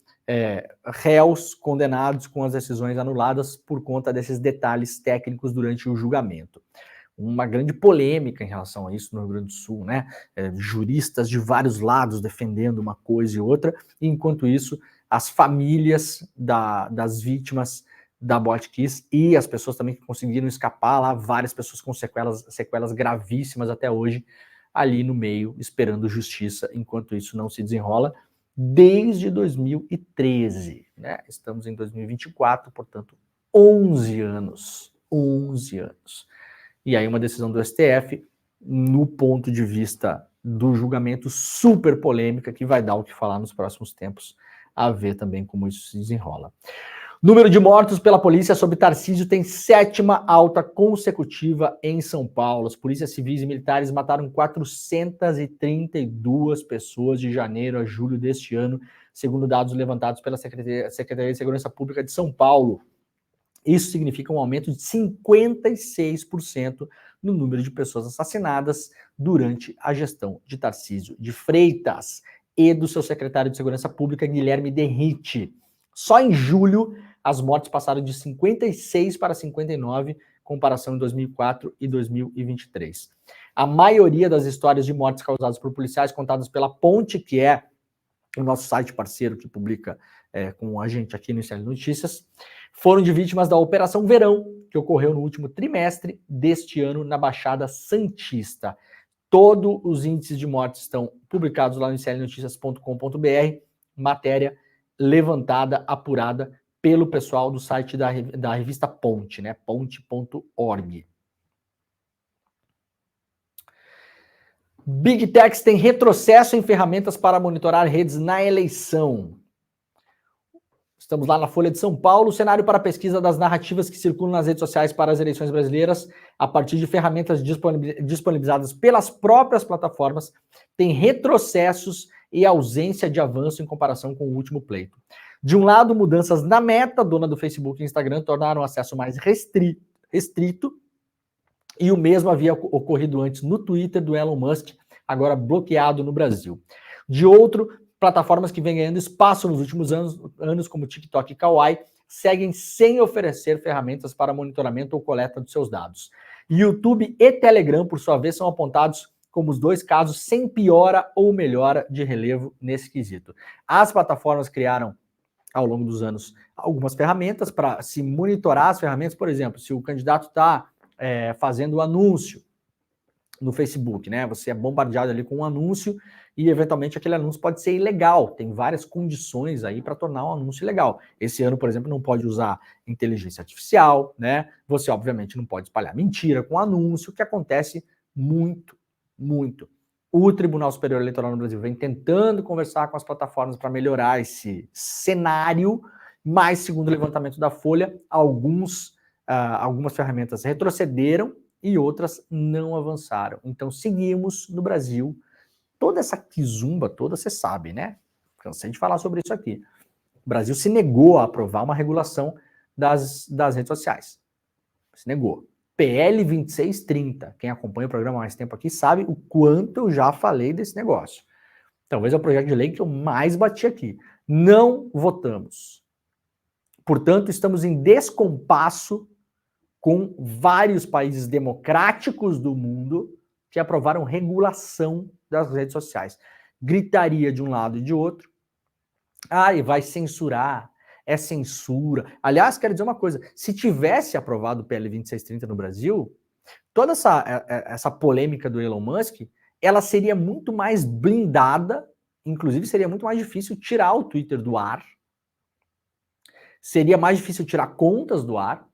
réus condenados com as decisões anuladas por conta desses detalhes técnicos durante o julgamento. Uma grande polêmica em relação a isso no Rio Grande do Sul, né? Juristas de vários lados defendendo uma coisa e outra, e enquanto isso, as famílias das vítimas da Boate Kiss e as pessoas também que conseguiram escapar lá, várias pessoas com sequelas gravíssimas até hoje, ali no meio, esperando justiça, enquanto isso não se desenrola, desde 2013, né? Estamos em 2024, portanto, 11 anos. 11 anos. E aí uma decisão do STF, no ponto de vista do julgamento, super polêmica, que vai dar o que falar nos próximos tempos, a ver também como isso se desenrola. Número de mortos pela polícia sob Tarcísio tem 7ª alta consecutiva em São Paulo. As polícias civis e militares mataram 432 pessoas de janeiro a julho deste ano, segundo dados levantados pela Secretaria de Segurança Pública de São Paulo. Isso significa um aumento de 56% no número de pessoas assassinadas durante a gestão de Tarcísio de Freitas e do seu secretário de Segurança Pública, Guilherme Derrite. Só em julho, as mortes passaram de 56 para 59, comparação em 2004 e 2023. A maioria das histórias de mortes causadas por policiais contadas pela Ponte, que é o nosso site parceiro que publica com a gente aqui no ICL Notícias, foram de vítimas da Operação Verão, que ocorreu no último trimestre deste ano na Baixada Santista. Todos os índices de mortes estão publicados lá no iclnoticias.com.br, matéria levantada, apurada pelo pessoal do site da revista Ponte, né? ponte.org. Big Techs tem retrocesso em ferramentas para monitorar redes na eleição. Estamos lá na Folha de São Paulo, o cenário para a pesquisa das narrativas que circulam nas redes sociais para as eleições brasileiras, a partir de ferramentas disponibilizadas pelas próprias plataformas, tem retrocessos e ausência de avanço em comparação com o último pleito. De um lado, mudanças na Meta, dona do Facebook e Instagram, tornaram o acesso mais restrito, e o mesmo havia ocorrido antes no Twitter do Elon Musk, agora bloqueado no Brasil. De outro, plataformas que vêm ganhando espaço nos últimos anos, como TikTok e Kawaii, seguem sem oferecer ferramentas para monitoramento ou coleta dos seus dados. YouTube e Telegram, por sua vez, são apontados como os dois casos sem piora ou melhora de relevo nesse quesito. As plataformas criaram, ao longo dos anos, algumas ferramentas para se monitorar as ferramentas. Por exemplo, se o candidato está fazendo um anúncio no Facebook, né? Você é bombardeado ali com um anúncio e, eventualmente, aquele anúncio pode ser ilegal. Tem várias condições aí para tornar um anúncio ilegal. Esse ano, por exemplo, não pode usar inteligência artificial, né? Você, obviamente, não pode espalhar mentira com anúncio, que acontece muito. O Tribunal Superior Eleitoral no Brasil vem tentando conversar com as plataformas para melhorar esse cenário, mas, segundo o levantamento da Folha, algumas ferramentas retrocederam e outras não avançaram. Então, seguimos no Brasil. Toda essa quizumba toda, você sabe, né? Cansei de falar sobre isso aqui. O Brasil se negou a aprovar uma regulação das redes sociais. Se negou. PL 2630. Quem acompanha o programa há mais tempo aqui sabe o quanto eu já falei desse negócio. Talvez é o projeto de lei que eu mais bati aqui. Não votamos. Portanto, estamos em descompasso com vários países democráticos do mundo que aprovaram regulação das redes sociais. Gritaria de um lado e de outro. E vai censurar. É censura. Aliás, quero dizer uma coisa. Se tivesse aprovado o PL 2630 no Brasil, toda essa polêmica do Elon Musk, ela seria muito mais blindada, inclusive seria muito mais difícil tirar o Twitter do ar, seria mais difícil tirar contas do ar,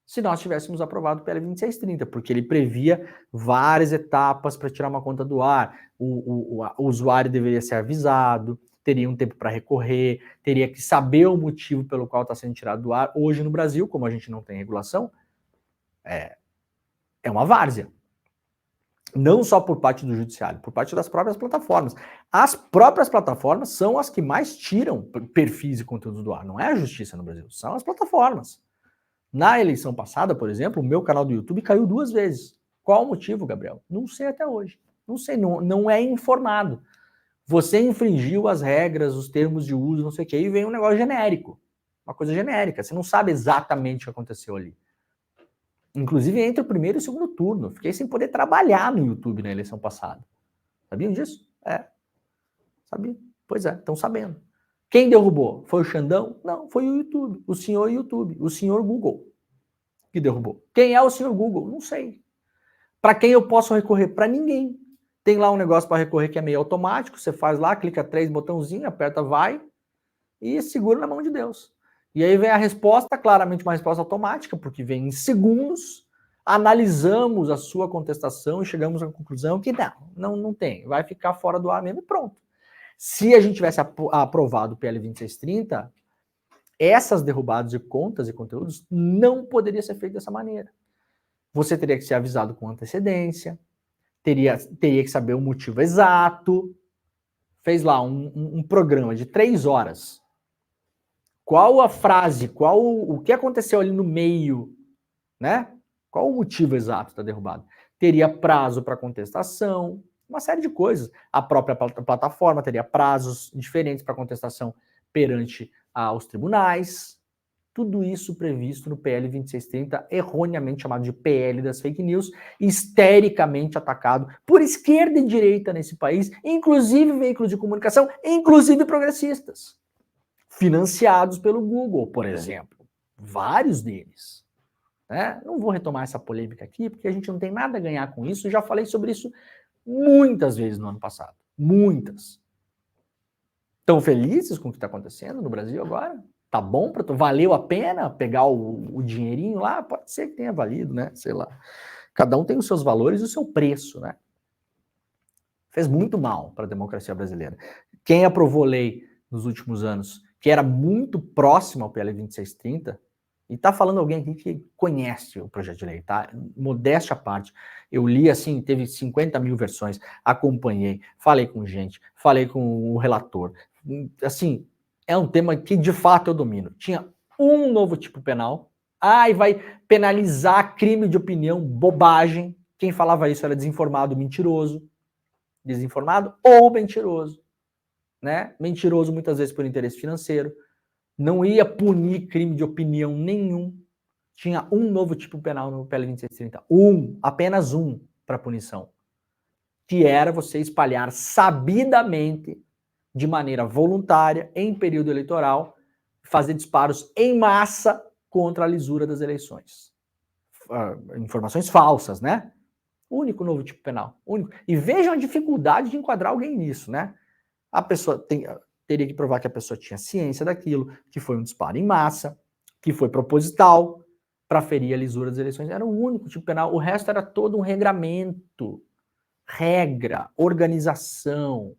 se nós tivéssemos aprovado o PL 2630, porque ele previa várias etapas para tirar uma conta do ar. O usuário deveria ser avisado, teria um tempo para recorrer, teria que saber o motivo pelo qual está sendo tirado do ar. Hoje no Brasil, como a gente não tem regulação, é uma várzea. Não só por parte do judiciário, por parte das próprias plataformas. As próprias plataformas são as que mais tiram perfis e conteúdos do ar. Não é a justiça no Brasil, são as plataformas. Na eleição passada, por exemplo, o meu canal do YouTube caiu 2 vezes. Qual o motivo, Gabriel? Não sei até hoje. Não sei, não é informado. Você infringiu as regras, os termos de uso, não sei o quê, e vem um negócio genérico. Uma coisa genérica. Você não sabe exatamente o que aconteceu ali. Inclusive entre o primeiro e o segundo turno. Fiquei sem poder trabalhar no YouTube na eleição passada. Sabiam disso? Sabia. Pois é, estão sabendo. Quem derrubou? Foi o Xandão? Não, foi o YouTube. O senhor YouTube. O senhor Google que derrubou. Quem é o senhor Google? Não sei. Para quem eu posso recorrer? Para ninguém. Tem lá um negócio para recorrer que é meio automático. Você faz lá, clica 3 botãozinhos, aperta vai e segura na mão de Deus. E aí vem a resposta, claramente uma resposta automática, porque vem em segundos, analisamos a sua contestação e chegamos à conclusão que não tem. Vai ficar fora do ar mesmo e pronto. Se a gente tivesse aprovado o PL 2630, essas derrubadas de contas e conteúdos não poderia ser feito dessa maneira. Você teria que ser avisado com antecedência, teria que saber o motivo exato. Fez lá um programa de 3 horas. Qual a frase, o que aconteceu ali no meio, né? Qual o motivo exato da derrubada? Teria prazo para contestação, uma série de coisas. A própria plataforma teria prazos diferentes para contestação perante aos tribunais. Tudo isso previsto no PL 2630, erroneamente chamado de PL das fake news, histericamente atacado por esquerda e direita nesse país, inclusive veículos de comunicação, inclusive progressistas, financiados pelo Google, por exemplo. Vários deles. né? Não vou retomar essa polêmica aqui, porque a gente não tem nada a ganhar com isso. Já falei sobre isso muitas vezes no ano passado. Muitas. Estão felizes com o que está acontecendo no Brasil agora? Tá bom para tu? Valeu a pena pegar o dinheirinho lá? Pode ser que tenha valido, né? Sei lá. Cada um tem os seus valores e o seu preço, né? Fez muito mal para a democracia brasileira. Quem aprovou lei nos últimos anos, que era muito próxima ao PL 2630, e tá falando alguém aqui que conhece o projeto de lei, tá? Modéstia à parte. Eu li assim, teve 50 mil versões, acompanhei, falei com gente, falei com o relator. Assim, é um tema que de fato eu domino. Tinha um novo tipo penal. E vai penalizar crime de opinião, bobagem. Quem falava isso era desinformado, mentiroso. Desinformado ou mentiroso, né? Mentiroso muitas vezes por interesse financeiro. Não ia punir crime de opinião nenhum. Tinha um novo tipo penal no PL 2630. Apenas um para punição. Que era você espalhar sabidamente, de maneira voluntária, em período eleitoral, fazer disparos em massa contra a lisura das eleições. Informações falsas, né? Único novo tipo penal. Único. E vejam a dificuldade de enquadrar alguém nisso, né? A pessoa teria que provar que a pessoa tinha ciência daquilo, que foi um disparo em massa, que foi proposital para ferir a lisura das eleições. Era o único tipo penal. O resto era todo um regramento, regra, organização.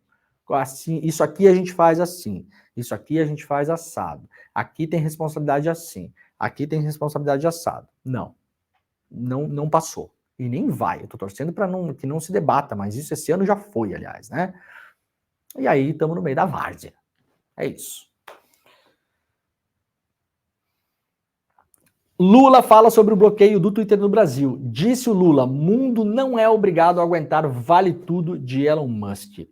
Assim, isso aqui a gente faz assim, isso aqui a gente faz assado. Aqui tem responsabilidade assim, aqui tem responsabilidade assado. Não passou. E nem vai. Eu tô torcendo para que não se debata, mas isso esse ano já foi, aliás, né? E aí estamos no meio da várzea. É isso. Lula fala sobre o bloqueio do Twitter no Brasil. Disse o Lula, mundo não é obrigado a aguentar vale tudo de Elon Musk.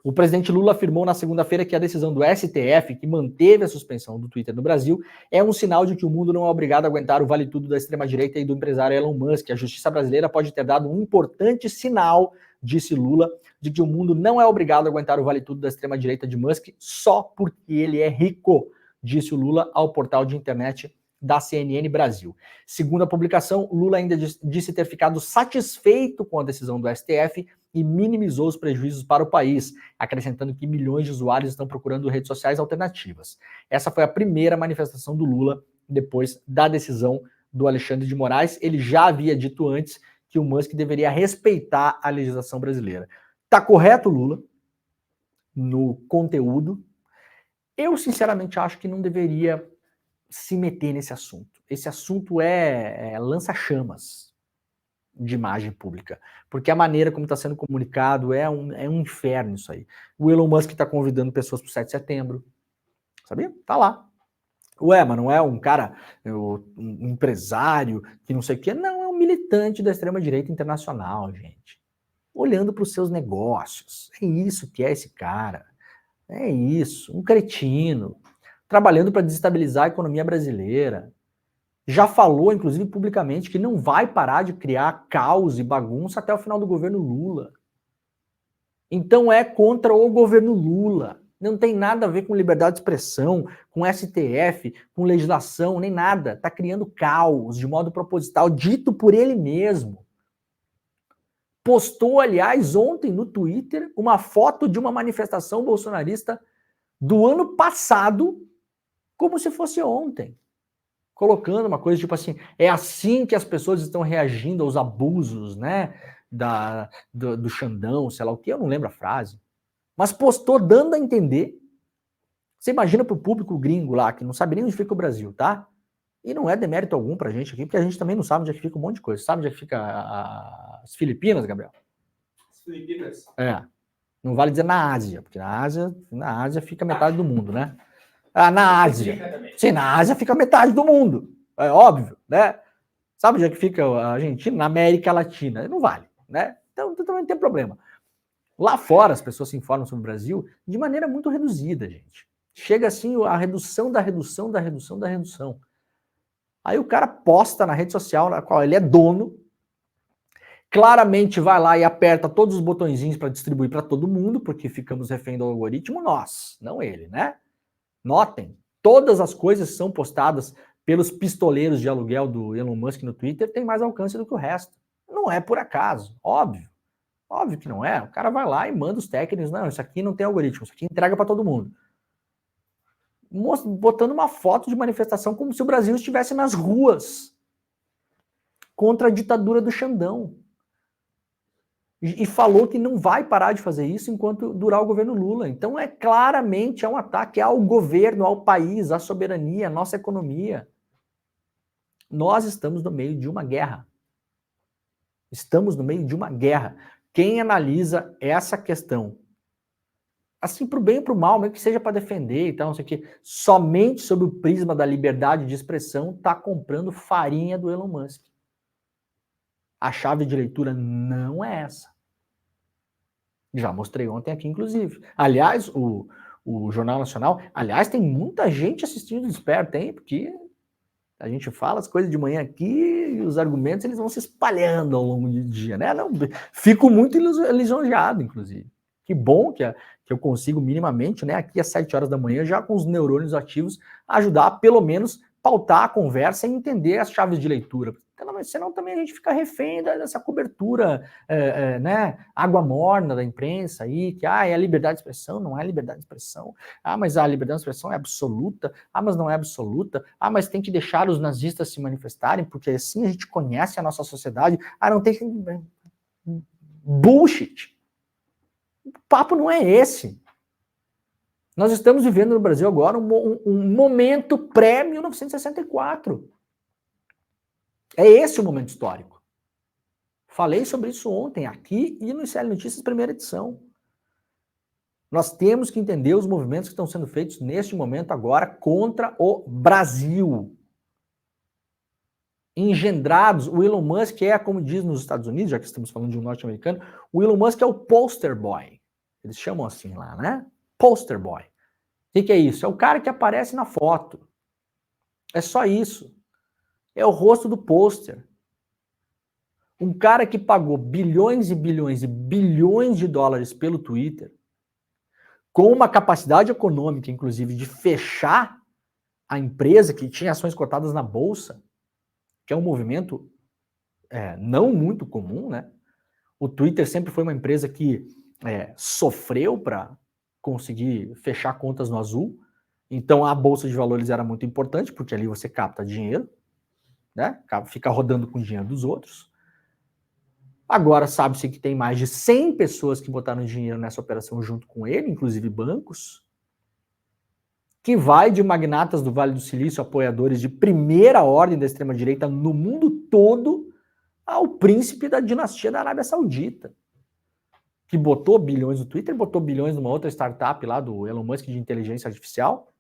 O presidente Lula afirmou na segunda-feira que a decisão do STF, que manteve a suspensão do Twitter no Brasil, é um sinal de que o mundo não é obrigado a aguentar o vale-tudo da extrema-direita e do empresário Elon Musk. A justiça brasileira pode ter dado um importante sinal, disse Lula, de que o mundo não é obrigado a aguentar o vale-tudo da extrema-direita de Musk só porque ele é rico, disse o Lula ao portal de internet da CNN Brasil. Segundo a publicação, Lula ainda disse ter ficado satisfeito com a decisão do STF e minimizou os prejuízos para o país, acrescentando que milhões de usuários estão procurando redes sociais alternativas. Essa foi a primeira manifestação do Lula depois da decisão do Alexandre de Moraes. Ele já havia dito antes que o Musk deveria respeitar a legislação brasileira. Tá correto, Lula, no conteúdo. Eu, sinceramente, acho que não deveria se meter nesse assunto. Esse assunto é lança-chamas de imagem pública, porque a maneira como está sendo comunicado é um inferno isso aí. O Elon Musk está convidando pessoas para o 7 de setembro, sabia? Tá lá. Ué, mas não é um cara, um empresário que não sei o quê, não, é um militante da extrema-direita internacional, gente. Olhando para os seus negócios. É isso que é esse cara. É isso, um cretino, trabalhando para desestabilizar a economia brasileira. Já falou, inclusive, publicamente, que não vai parar de criar caos e bagunça até o final do governo Lula. Então é contra o governo Lula. Não tem nada a ver com liberdade de expressão, com STF, com legislação, nem nada. Está criando caos de modo proposital, dito por ele mesmo. Postou, aliás, ontem no Twitter, uma foto de uma manifestação bolsonarista do ano passado, como se fosse ontem. Colocando uma coisa tipo assim, é assim que as pessoas estão reagindo aos abusos, né, do Xandão, sei lá o que, eu não lembro a frase, mas postou dando a entender. Você imagina pro público gringo lá, que não sabe nem onde fica o Brasil, tá? E não é demérito algum pra gente aqui, porque a gente também não sabe onde é que fica um monte de coisa. Sabe onde é que fica as Filipinas, Gabriel? As Filipinas. É, não vale dizer na Ásia, porque na Ásia fica metade do mundo, né? Na Ásia. Sim, na Ásia fica metade do mundo. É óbvio, né? Sabe onde é que fica a Argentina? Na América Latina. Não vale, né? Então também não tem problema. Lá fora as pessoas se informam sobre o Brasil de maneira muito reduzida, gente. Chega assim a redução da redução da redução da redução. Aí o cara posta na rede social na qual ele é dono, claramente vai lá e aperta todos os botõezinhos para distribuir para todo mundo, porque ficamos refém do algoritmo nós, não ele, né? Notem, todas as coisas são postadas pelos pistoleiros de aluguel do Elon Musk no Twitter tem mais alcance do que o resto. Não é por acaso, óbvio. Óbvio que não é. O cara vai lá e manda os técnicos, não, isso aqui não tem algoritmo, isso aqui entrega para todo mundo. Botando uma foto de manifestação como se o Brasil estivesse nas ruas contra a ditadura do Xandão. E falou que não vai parar de fazer isso enquanto durar o governo Lula. Então claramente um ataque ao governo, ao país, à soberania, à nossa economia. Nós estamos no meio de uma guerra. Estamos no meio de uma guerra. Quem analisa essa questão, assim, para o bem e para o mal, mesmo que seja para defender e tal, não sei o quê, somente sob o prisma da liberdade de expressão, está comprando farinha do Elon Musk. A chave de leitura não é essa. Já mostrei ontem aqui, inclusive. Aliás, o Jornal Nacional, aliás, tem muita gente assistindo Desperta, hein? Porque a gente fala as coisas de manhã aqui e os argumentos eles vão se espalhando ao longo do dia, né? Não, fico muito lisonjeado, inclusive. Que bom que eu consigo minimamente, né, aqui às 7 horas da manhã, já com os neurônios ativos, ajudar a, pelo menos, pautar a conversa e entender as chaves de leitura. Senão também a gente fica refém dessa cobertura, né, água morna da imprensa aí, que é a liberdade de expressão, não é liberdade de expressão. Mas a liberdade de expressão é absoluta. Mas não é absoluta. Mas tem que deixar os nazistas se manifestarem, porque assim a gente conhece a nossa sociedade. Não tem que... Bullshit. O papo não é esse. Nós estamos vivendo no Brasil agora um momento pré-1964. É esse o momento histórico. Falei sobre isso ontem, aqui e no ICL Notícias, primeira edição. Nós temos que entender os movimentos que estão sendo feitos neste momento agora contra o Brasil. Engendrados, o Elon Musk é, como diz nos Estados Unidos, já que estamos falando de um norte-americano, o Elon Musk é o poster boy. Eles chamam assim lá, né? Poster boy. O que é isso? É o cara que aparece na foto. É só isso. É o rosto do pôster. Um cara que pagou bilhões e bilhões e bilhões de dólares pelo Twitter, com uma capacidade econômica, inclusive, de fechar a empresa que tinha ações cotadas na bolsa, que é um movimento não muito comum, né? O Twitter sempre foi uma empresa que sofreu para conseguir fechar contas no azul. Então a bolsa de valores era muito importante, porque ali você capta dinheiro, né? Fica rodando com o dinheiro dos outros. Agora sabe-se que tem mais de 100 pessoas que botaram dinheiro nessa operação junto com ele, inclusive bancos, que vai de magnatas do Vale do Silício, apoiadores de primeira ordem da extrema-direita no mundo todo, ao príncipe da dinastia da Arábia Saudita, que botou bilhões no Twitter, botou bilhões numa outra startup lá do Elon Musk de inteligência artificial.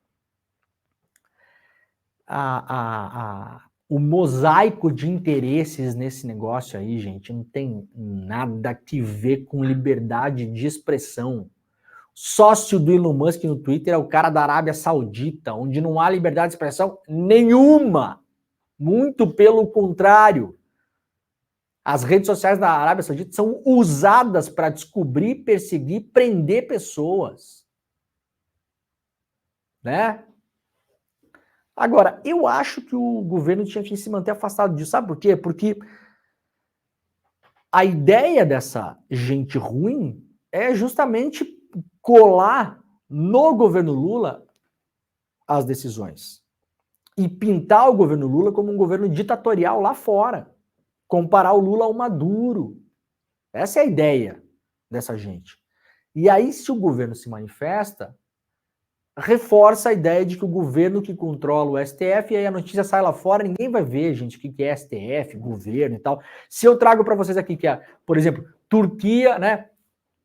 O mosaico de interesses nesse negócio aí, gente, não tem nada que ver com liberdade de expressão. Sócio do Elon Musk no Twitter é o cara da Arábia Saudita, onde não há liberdade de expressão nenhuma. Muito pelo contrário. As redes sociais da Arábia Saudita são usadas para descobrir, perseguir, prender pessoas. Né? Agora, eu acho que o governo tinha que se manter afastado disso. Sabe por quê? Porque a ideia dessa gente ruim é justamente colar no governo Lula as decisões. E pintar o governo Lula como um governo ditatorial lá fora. Comparar o Lula ao Maduro. Essa é a ideia dessa gente. E aí, se o governo se manifesta, reforça a ideia de que o governo que controla o STF, e aí a notícia sai lá fora, ninguém vai ver, gente, o que é STF, governo e tal. Se eu trago para vocês aqui que é, por exemplo, Turquia, né?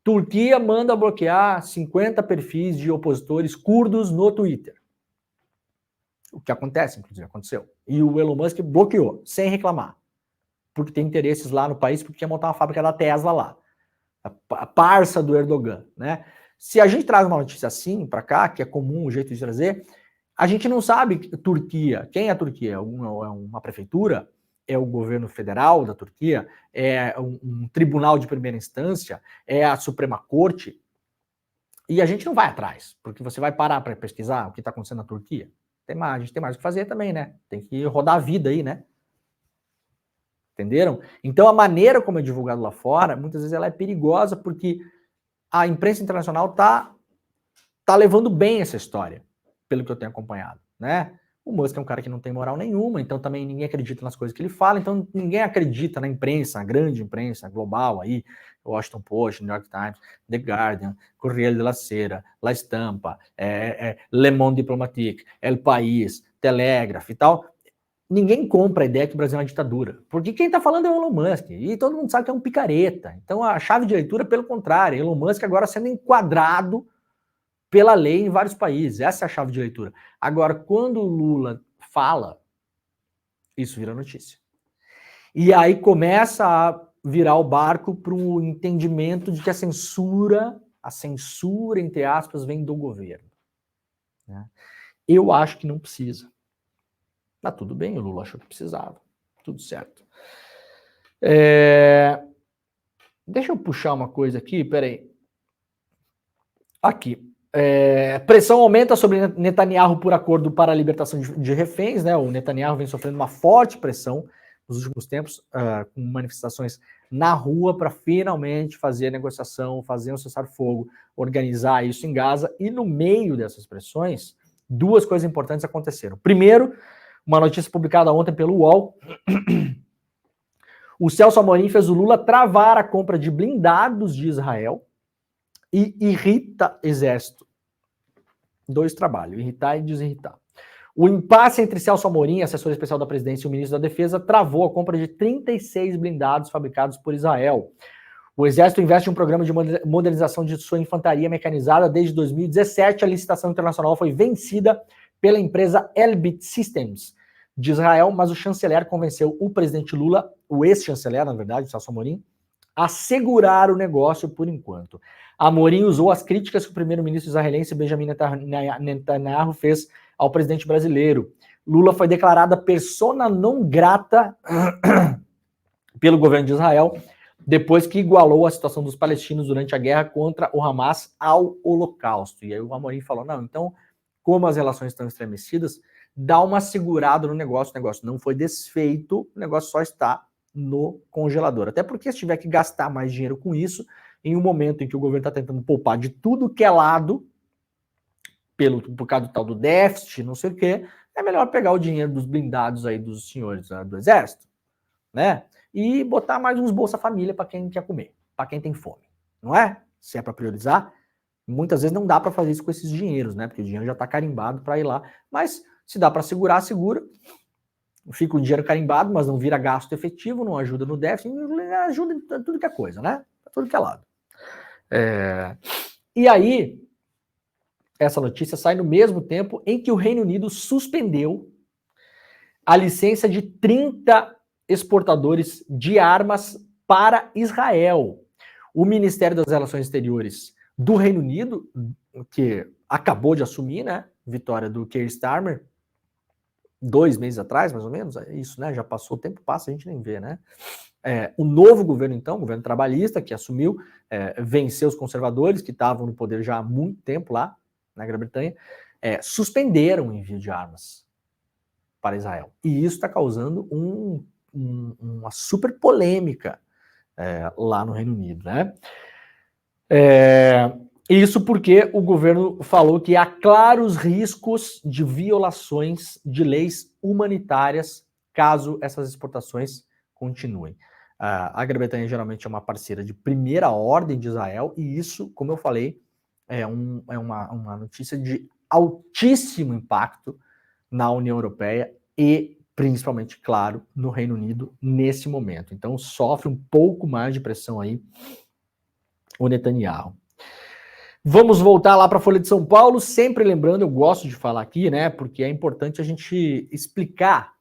Turquia manda bloquear 50 perfis de opositores curdos no Twitter. O que acontece, inclusive, aconteceu. E o Elon Musk bloqueou, sem reclamar. Porque tem interesses lá no país, porque quer montar uma fábrica da Tesla lá. A parça do Erdogan, né? Se a gente traz uma notícia assim para cá, que é comum o jeito de trazer, a gente não sabe Turquia. Quem é a Turquia? É uma prefeitura? É o governo federal da Turquia? É um tribunal de primeira instância? É a Suprema Corte? E a gente não vai atrás, porque você vai parar para pesquisar o que está acontecendo na Turquia. A gente tem mais o que fazer também, né? Tem que rodar a vida aí, né? Entenderam? Então a maneira como é divulgado lá fora, muitas vezes ela é perigosa porque a imprensa internacional tá levando bem essa história, pelo que eu tenho acompanhado, né? O Musk é um cara que não tem moral nenhuma, então também ninguém acredita nas coisas que ele fala, então ninguém acredita na imprensa, a grande imprensa global aí, Washington Post, New York Times, The Guardian, Corriere della Sera, La Stampa, Le Monde Diplomatique, El País, Telegraph e tal. Ninguém compra a ideia que o Brasil é uma ditadura, porque quem está falando é o Elon Musk, e todo mundo sabe que é um picareta. Então a chave de leitura, pelo contrário, Elon Musk agora sendo enquadrado pela lei em vários países. Essa é a chave de leitura. Agora, quando o Lula fala, isso vira notícia. E aí começa a virar o barco para o entendimento de que a censura, entre aspas, vem do governo. Né? Eu acho que não precisa. Mas tudo bem, o Lula achou que precisava. Tudo certo. Deixa eu puxar uma coisa aqui, peraí. Aqui. Pressão aumenta sobre Netanyahu por acordo para a libertação de reféns, né? O Netanyahu vem sofrendo uma forte pressão nos últimos tempos, com manifestações na rua para finalmente fazer a negociação, fazer um cessar-fogo, organizar isso em Gaza. E no meio dessas pressões, duas coisas importantes aconteceram. Primeiro, uma notícia publicada ontem pelo UOL. O Celso Amorim fez o Lula travar a compra de blindados de Israel e irrita exército. Dois trabalhos, irritar e desirritar. O impasse entre Celso Amorim, assessor especial da presidência, e o ministro da Defesa travou a compra de 36 blindados fabricados por Israel. O Exército investe em um programa de modernização de sua infantaria mecanizada desde 2017. A licitação internacional foi vencida pela empresa Elbit Systems de Israel, mas o chanceler convenceu o presidente Lula, o ex-chanceler, na verdade, Celso Amorim, a segurar o negócio por enquanto. Amorim usou as críticas que o primeiro-ministro israelense Benjamin Netanyahu fez ao presidente brasileiro. Lula foi declarada persona non grata pelo governo de Israel depois que igualou a situação dos palestinos durante a guerra contra o Hamas ao Holocausto. E aí o Amorim falou, não, então, como as relações estão estremecidas, dá uma segurada no negócio, o negócio não foi desfeito, o negócio só está no congelador. Até porque se tiver que gastar mais dinheiro com isso, em um momento em que o governo está tentando poupar de tudo que é lado, por causa do tal do déficit, não sei o quê, é melhor pegar o dinheiro dos blindados aí dos senhores do Exército, né? E botar mais uns Bolsa Família para quem quer comer, para quem tem fome, não é? Se é para priorizar, muitas vezes não dá para fazer isso com esses dinheiros, né? Porque o dinheiro já está carimbado para ir lá, mas se dá para segurar, segura. Fica o dinheiro carimbado, mas não vira gasto efetivo, não ajuda no déficit, ajuda em tudo que é coisa, né? Tudo que é lado. E aí, essa notícia sai no mesmo tempo em que o Reino Unido suspendeu a licença de 30 exportadores de armas para Israel. O Ministério das Relações Exteriores do Reino Unido, que acabou de assumir, né? Vitória do Keir Starmer, 2 meses atrás, mais ou menos, é isso, né? Já passou, o tempo passa, a gente nem vê, né? O novo governo, então, o governo trabalhista, que assumiu, venceu os conservadores, que estavam no poder já há muito tempo lá, na Grã-Bretanha, suspenderam o envio de armas para Israel. E isso está causando uma super polêmica lá no Reino Unido, né? Isso porque o governo falou que há claros riscos de violações de leis humanitárias caso essas exportações continuem. A Grã-Bretanha geralmente é uma parceira de primeira ordem de Israel e isso, como eu falei, é uma notícia de altíssimo impacto na União Europeia e principalmente, claro, no Reino Unido nesse momento. Então sofre um pouco mais de pressão aí o Netanyahu. Vamos voltar lá para a Folha de São Paulo, sempre lembrando, eu gosto de falar aqui, né, porque é importante a gente explicar.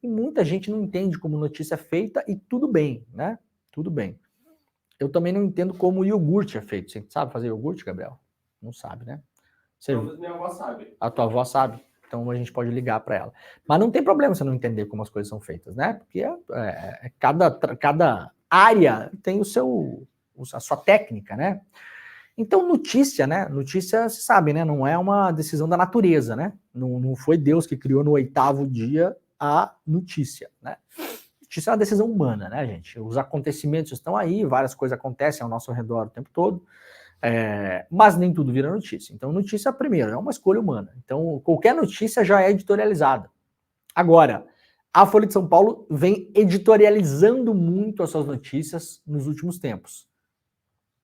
E muita gente não entende como notícia é feita e tudo bem, né? Tudo bem. Eu também não entendo como o iogurte é feito. Você sabe fazer iogurte, Gabriel? Não sabe, né? Minha avó sabe. A tua avó sabe? Então a gente pode ligar para ela. Mas não tem problema você não entender como as coisas são feitas, né? Porque cada área tem a sua técnica, né? Então, notícia, né? Notícia, você sabe, né? Não é uma decisão da natureza, né? Não foi Deus que criou no 8º dia a notícia, né? Notícia é uma decisão humana, né, gente? Os acontecimentos estão aí, várias coisas acontecem ao nosso redor o tempo todo, mas nem tudo vira notícia. Então, notícia, primeiro, é uma escolha humana. Então, qualquer notícia já é editorializada. Agora, a Folha de São Paulo vem editorializando muito as suas notícias nos últimos tempos.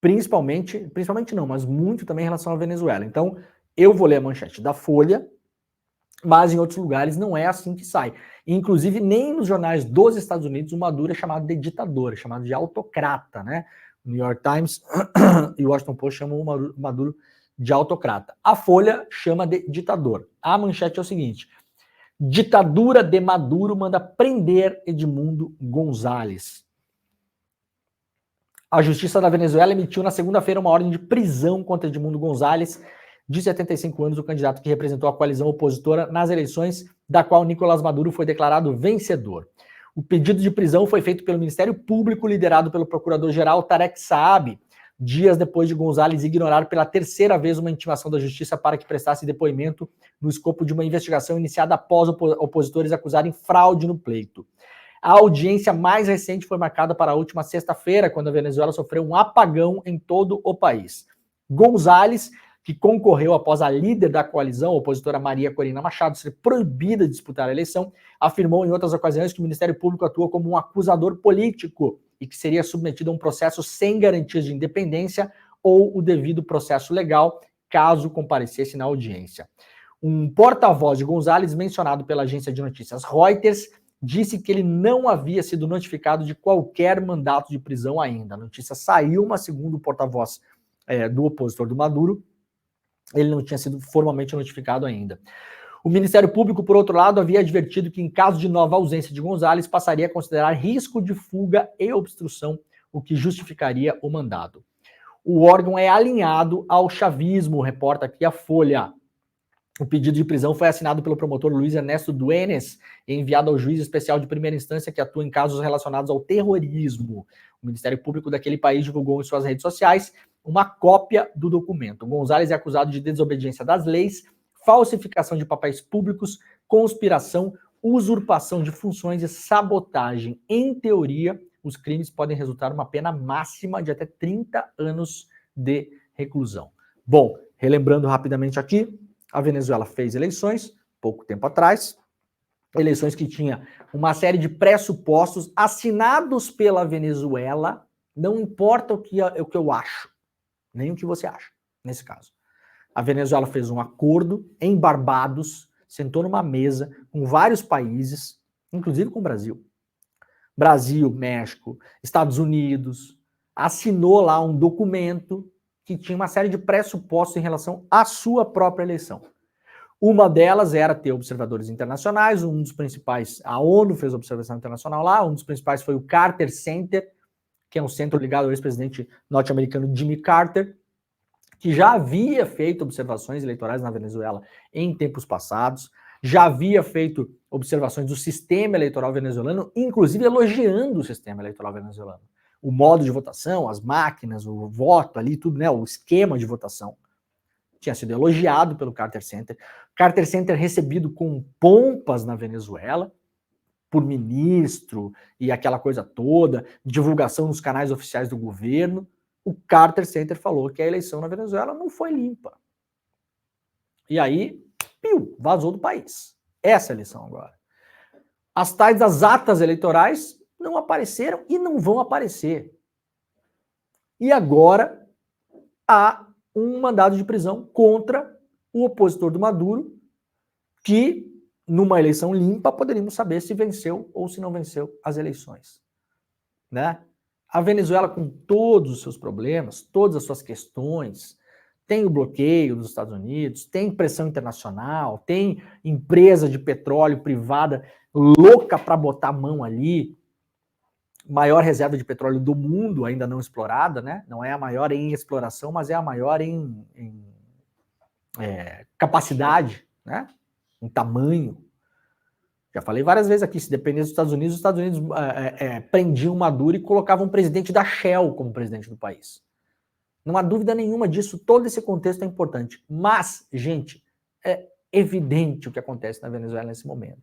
Principalmente não, mas muito também em relação à Venezuela. Então, eu vou ler a manchete da Folha, mas em outros lugares não é assim que sai. Inclusive, nem nos jornais dos Estados Unidos o Maduro é chamado de ditador, é chamado de autocrata, né? O New York Times e o Washington Post chamam o Maduro de autocrata. A Folha chama de ditador. A manchete é o seguinte: ditadura de Maduro manda prender Edmundo Gonzalez. A Justiça da Venezuela emitiu na segunda-feira uma ordem de prisão contra Edmundo Gonzalez, de 75 anos, o candidato que representou a coalizão opositora nas eleições, da qual Nicolás Maduro foi declarado vencedor. O pedido de prisão foi feito pelo Ministério Público, liderado pelo procurador-geral Tarek Saab, dias depois de Gonzalez ignorar pela terceira vez uma intimação da Justiça para que prestasse depoimento no escopo de uma investigação iniciada após opositores acusarem fraude no pleito. A audiência mais recente foi marcada para a última sexta-feira, quando a Venezuela sofreu um apagão em todo o país. Gonzalez, que concorreu após a líder da coalizão, a opositora Maria Corina Machado, ser proibida de disputar a eleição, afirmou em outras ocasiões que o Ministério Público atua como um acusador político e que seria submetido a um processo sem garantias de independência ou o devido processo legal, caso comparecesse na audiência. Um porta-voz de Gonzalez, mencionado pela agência de notícias Reuters, disse que ele não havia sido notificado de qualquer mandato de prisão ainda. A notícia saiu, mas segundo o porta-voz do opositor do Maduro, ele não tinha sido formalmente notificado ainda. O Ministério Público, por outro lado, havia advertido que, em caso de nova ausência de Gonzalez, passaria a considerar risco de fuga e obstrução, o que justificaria o mandado. O órgão é alinhado ao chavismo, reporta aqui a Folha. O pedido de prisão foi assinado pelo promotor Luiz Ernesto Duenes e enviado ao juiz especial de primeira instância que atua em casos relacionados ao terrorismo. O Ministério Público daquele país divulgou em suas redes sociais uma cópia do documento. Gonzalez é acusado de desobediência das leis, falsificação de papéis públicos, conspiração, usurpação de funções e sabotagem. Em teoria, os crimes podem resultar uma pena máxima de até 30 anos de reclusão. Bom, relembrando rapidamente aqui, a Venezuela fez eleições, pouco tempo atrás, eleições que tinha uma série de pressupostos assinados pela Venezuela, não importa o que eu acho, nem o que você acha, nesse caso. A Venezuela fez um acordo em Barbados, sentou numa mesa com vários países, inclusive com o Brasil. Brasil, México, Estados Unidos, assinou lá um documento que tinha uma série de pressupostos em relação à sua própria eleição. Uma delas era ter observadores internacionais, um dos principais, a ONU fez observação internacional lá, um dos principais foi o Carter Center, que é um centro ligado ao ex-presidente norte-americano Jimmy Carter, que já havia feito observações eleitorais na Venezuela em tempos passados, já havia feito observações do sistema eleitoral venezuelano, inclusive elogiando o sistema eleitoral venezuelano. O modo de votação, as máquinas, o voto ali, tudo, né, o esquema de votação tinha sido elogiado pelo Carter Center. Carter Center recebido com pompas na Venezuela, por ministro e aquela coisa toda, divulgação nos canais oficiais do governo. O Carter Center falou que a eleição na Venezuela não foi limpa. E aí, vazou do país. Essa é a eleição agora. As tais das atas eleitorais não apareceram e não vão aparecer. E agora há um mandado de prisão contra o opositor do Maduro, que numa eleição limpa poderíamos saber se venceu ou se não venceu as eleições, né? A Venezuela, com todos os seus problemas, todas as suas questões, tem o bloqueio dos Estados Unidos, tem pressão internacional, tem empresa de petróleo privada louca para botar a mão ali, maior reserva de petróleo do mundo ainda não explorada, né? Não é a maior em exploração, mas é a maior em capacidade, né? Em tamanho. Já falei várias vezes aqui, se dependesse dos Estados Unidos, prendiam Maduro e colocavam um presidente da Shell como presidente do país. Não há dúvida nenhuma disso, todo esse contexto é importante. Mas, gente, é evidente o que acontece na Venezuela nesse momento.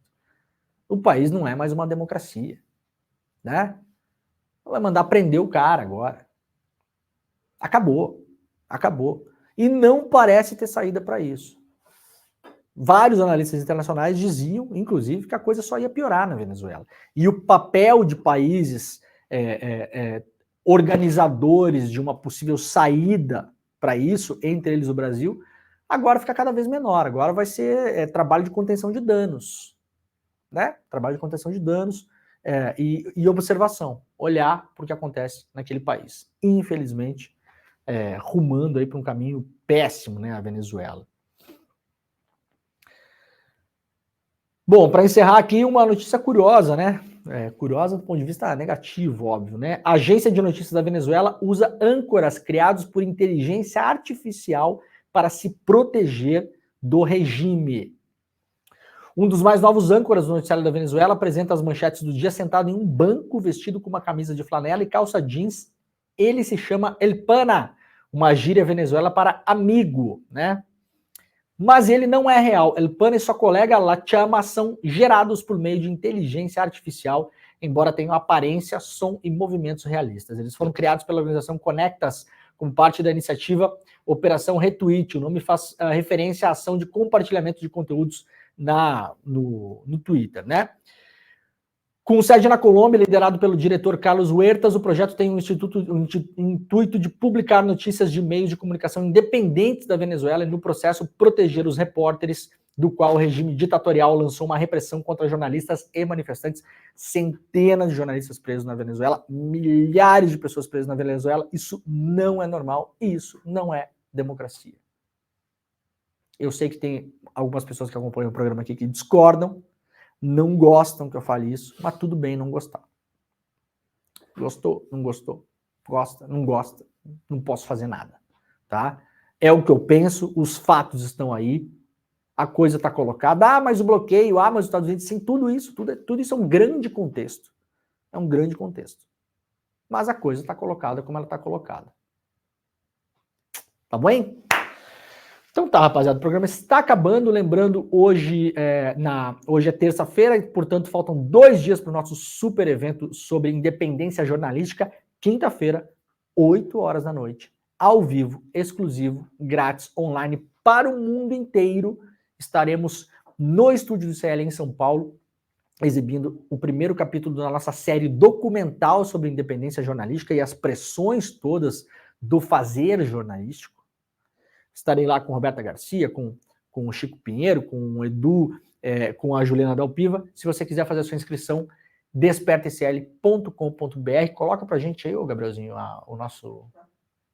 O país não é mais uma democracia, né? Vai mandar prender o cara agora. Acabou. E não parece ter saída para isso. Vários analistas internacionais diziam, inclusive, que a coisa só ia piorar na Venezuela. E o papel de países organizadores de uma possível saída para isso, entre eles o Brasil, agora fica cada vez menor. Agora vai ser trabalho de contenção de danos. Né? Trabalho de contenção de danos e observação. Olhar para o que acontece naquele país. Infelizmente, rumando aí para um caminho péssimo, né, a Venezuela. Bom, para encerrar aqui, uma notícia curiosa, né? Curiosa do ponto de vista negativo, óbvio, né? A agência de notícias da Venezuela usa âncoras criados por inteligência artificial para se proteger do regime. Um dos mais novos âncoras do noticiário da Venezuela apresenta as manchetes do dia sentado em um banco, vestido com uma camisa de flanela e calça jeans. Ele se chama El Pana, uma gíria venezuela para amigo, né? Mas ele não é real. El Pana e sua colega La Chama são gerados por meio de inteligência artificial, embora tenham aparência, som e movimentos realistas. Eles foram criados pela organização Conectas, como parte da iniciativa Operação Retweet. O nome faz referência à ação de compartilhamento de conteúdos no Twitter, né? Com sede na Colômbia, liderado pelo diretor Carlos Huertas, o projeto tem um intuito de publicar notícias de meios de comunicação independentes da Venezuela e, no processo, proteger os repórteres, do qual o regime ditatorial lançou uma repressão contra jornalistas e manifestantes. Centenas de jornalistas presos na Venezuela, milhares de pessoas presas na Venezuela. Isso não é normal, isso não é democracia. Eu sei que tem algumas pessoas que acompanham o programa aqui que discordam, não gostam que eu fale isso, mas tudo bem não gostar. Gostou, não gostou, gosta, não gosta, não posso fazer nada, tá? É o que eu penso, os fatos estão aí, a coisa está colocada, mas o bloqueio, mas os Estados Unidos, sim, tudo isso é um grande contexto, é um grande contexto. Mas a coisa está colocada como ela está colocada. Tá bom? Então tá, rapaziada, o programa está acabando, lembrando, hoje é terça-feira, portanto faltam 2 dias para o nosso super evento sobre independência jornalística, quinta-feira, 8 horas da noite, ao vivo, exclusivo, grátis, online, para o mundo inteiro. Estaremos no estúdio do ICL em São Paulo, exibindo o primeiro capítulo da nossa série documental sobre independência jornalística e as pressões todas do fazer jornalístico. Estarei lá com Roberta Garcia, com o Chico Pinheiro, com o Edu, com a Juliana Dalpiva. Se você quiser fazer a sua inscrição, despertacl.com.br. Coloca pra gente aí, ô Gabrielzinho, o nosso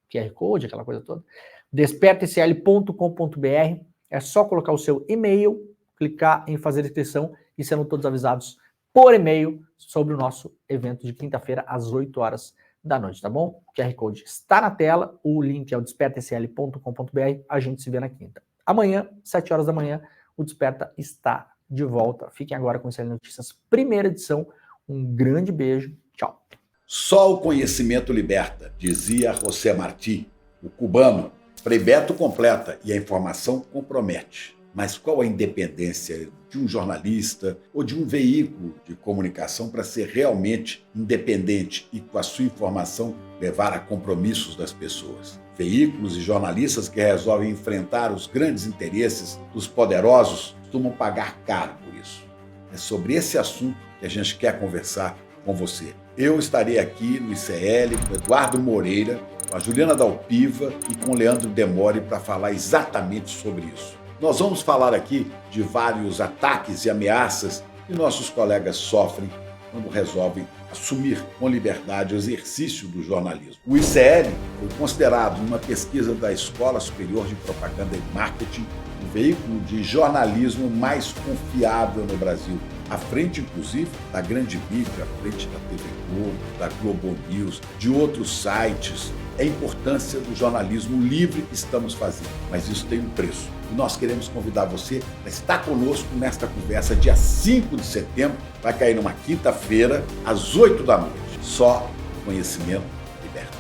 QR Code, aquela coisa toda. despertacl.com.br. É só colocar o seu e-mail, clicar em fazer inscrição e serão todos avisados por e-mail sobre o nosso evento de quinta-feira às 8 horas da noite, tá bom? O QR Code está na tela, o link é o despertacl.com.br, a gente se vê na quinta. Amanhã, 7 horas da manhã, o Desperta está de volta. Fiquem agora com o ICL Notícias, primeira edição. Um grande beijo, tchau. Só o conhecimento liberta, dizia José Martí, o cubano. Frei Beto completa e a informação compromete. Mas qual a independência de um jornalista ou de um veículo de comunicação para ser realmente independente e, com a sua informação, levar a compromissos das pessoas? Veículos e jornalistas que resolvem enfrentar os grandes interesses dos poderosos costumam pagar caro por isso. É sobre esse assunto que a gente quer conversar com você. Eu estarei aqui no ICL com Eduardo Moreira, com a Juliana Dalpiva e com o Leandro Demore para falar exatamente sobre isso. Nós vamos falar aqui de vários ataques e ameaças que nossos colegas sofrem quando resolvem assumir com liberdade o exercício do jornalismo. O ICL foi considerado, numa pesquisa da Escola Superior de Propaganda e Marketing, o veículo de jornalismo mais confiável no Brasil, à frente, inclusive, da grande mídia, à frente da TV Globo, da Globo News, de outros sites. É a importância do jornalismo livre que estamos fazendo, mas isso tem um preço. E nós queremos convidar você a estar conosco nesta conversa dia 5 de setembro, vai cair numa quinta-feira, às 8 da noite. Só conhecimento liberta.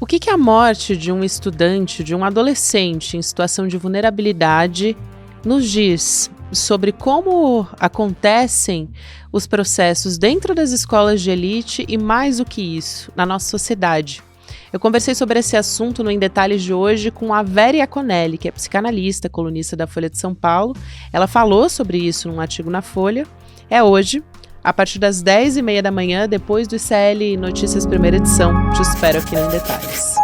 O que a morte de um estudante, de um adolescente em situação de vulnerabilidade nos diz sobre como acontecem os processos dentro das escolas de elite e, mais do que isso, na nossa sociedade? Eu conversei sobre esse assunto no Em Detalhes de hoje com a Vera Iaconelli, que é psicanalista, colunista da Folha de São Paulo. Ela falou sobre isso num artigo na Folha. É hoje, a partir das 10h30 da manhã, depois do ICL Notícias Primeira Edição. Te espero aqui no Em Detalhes.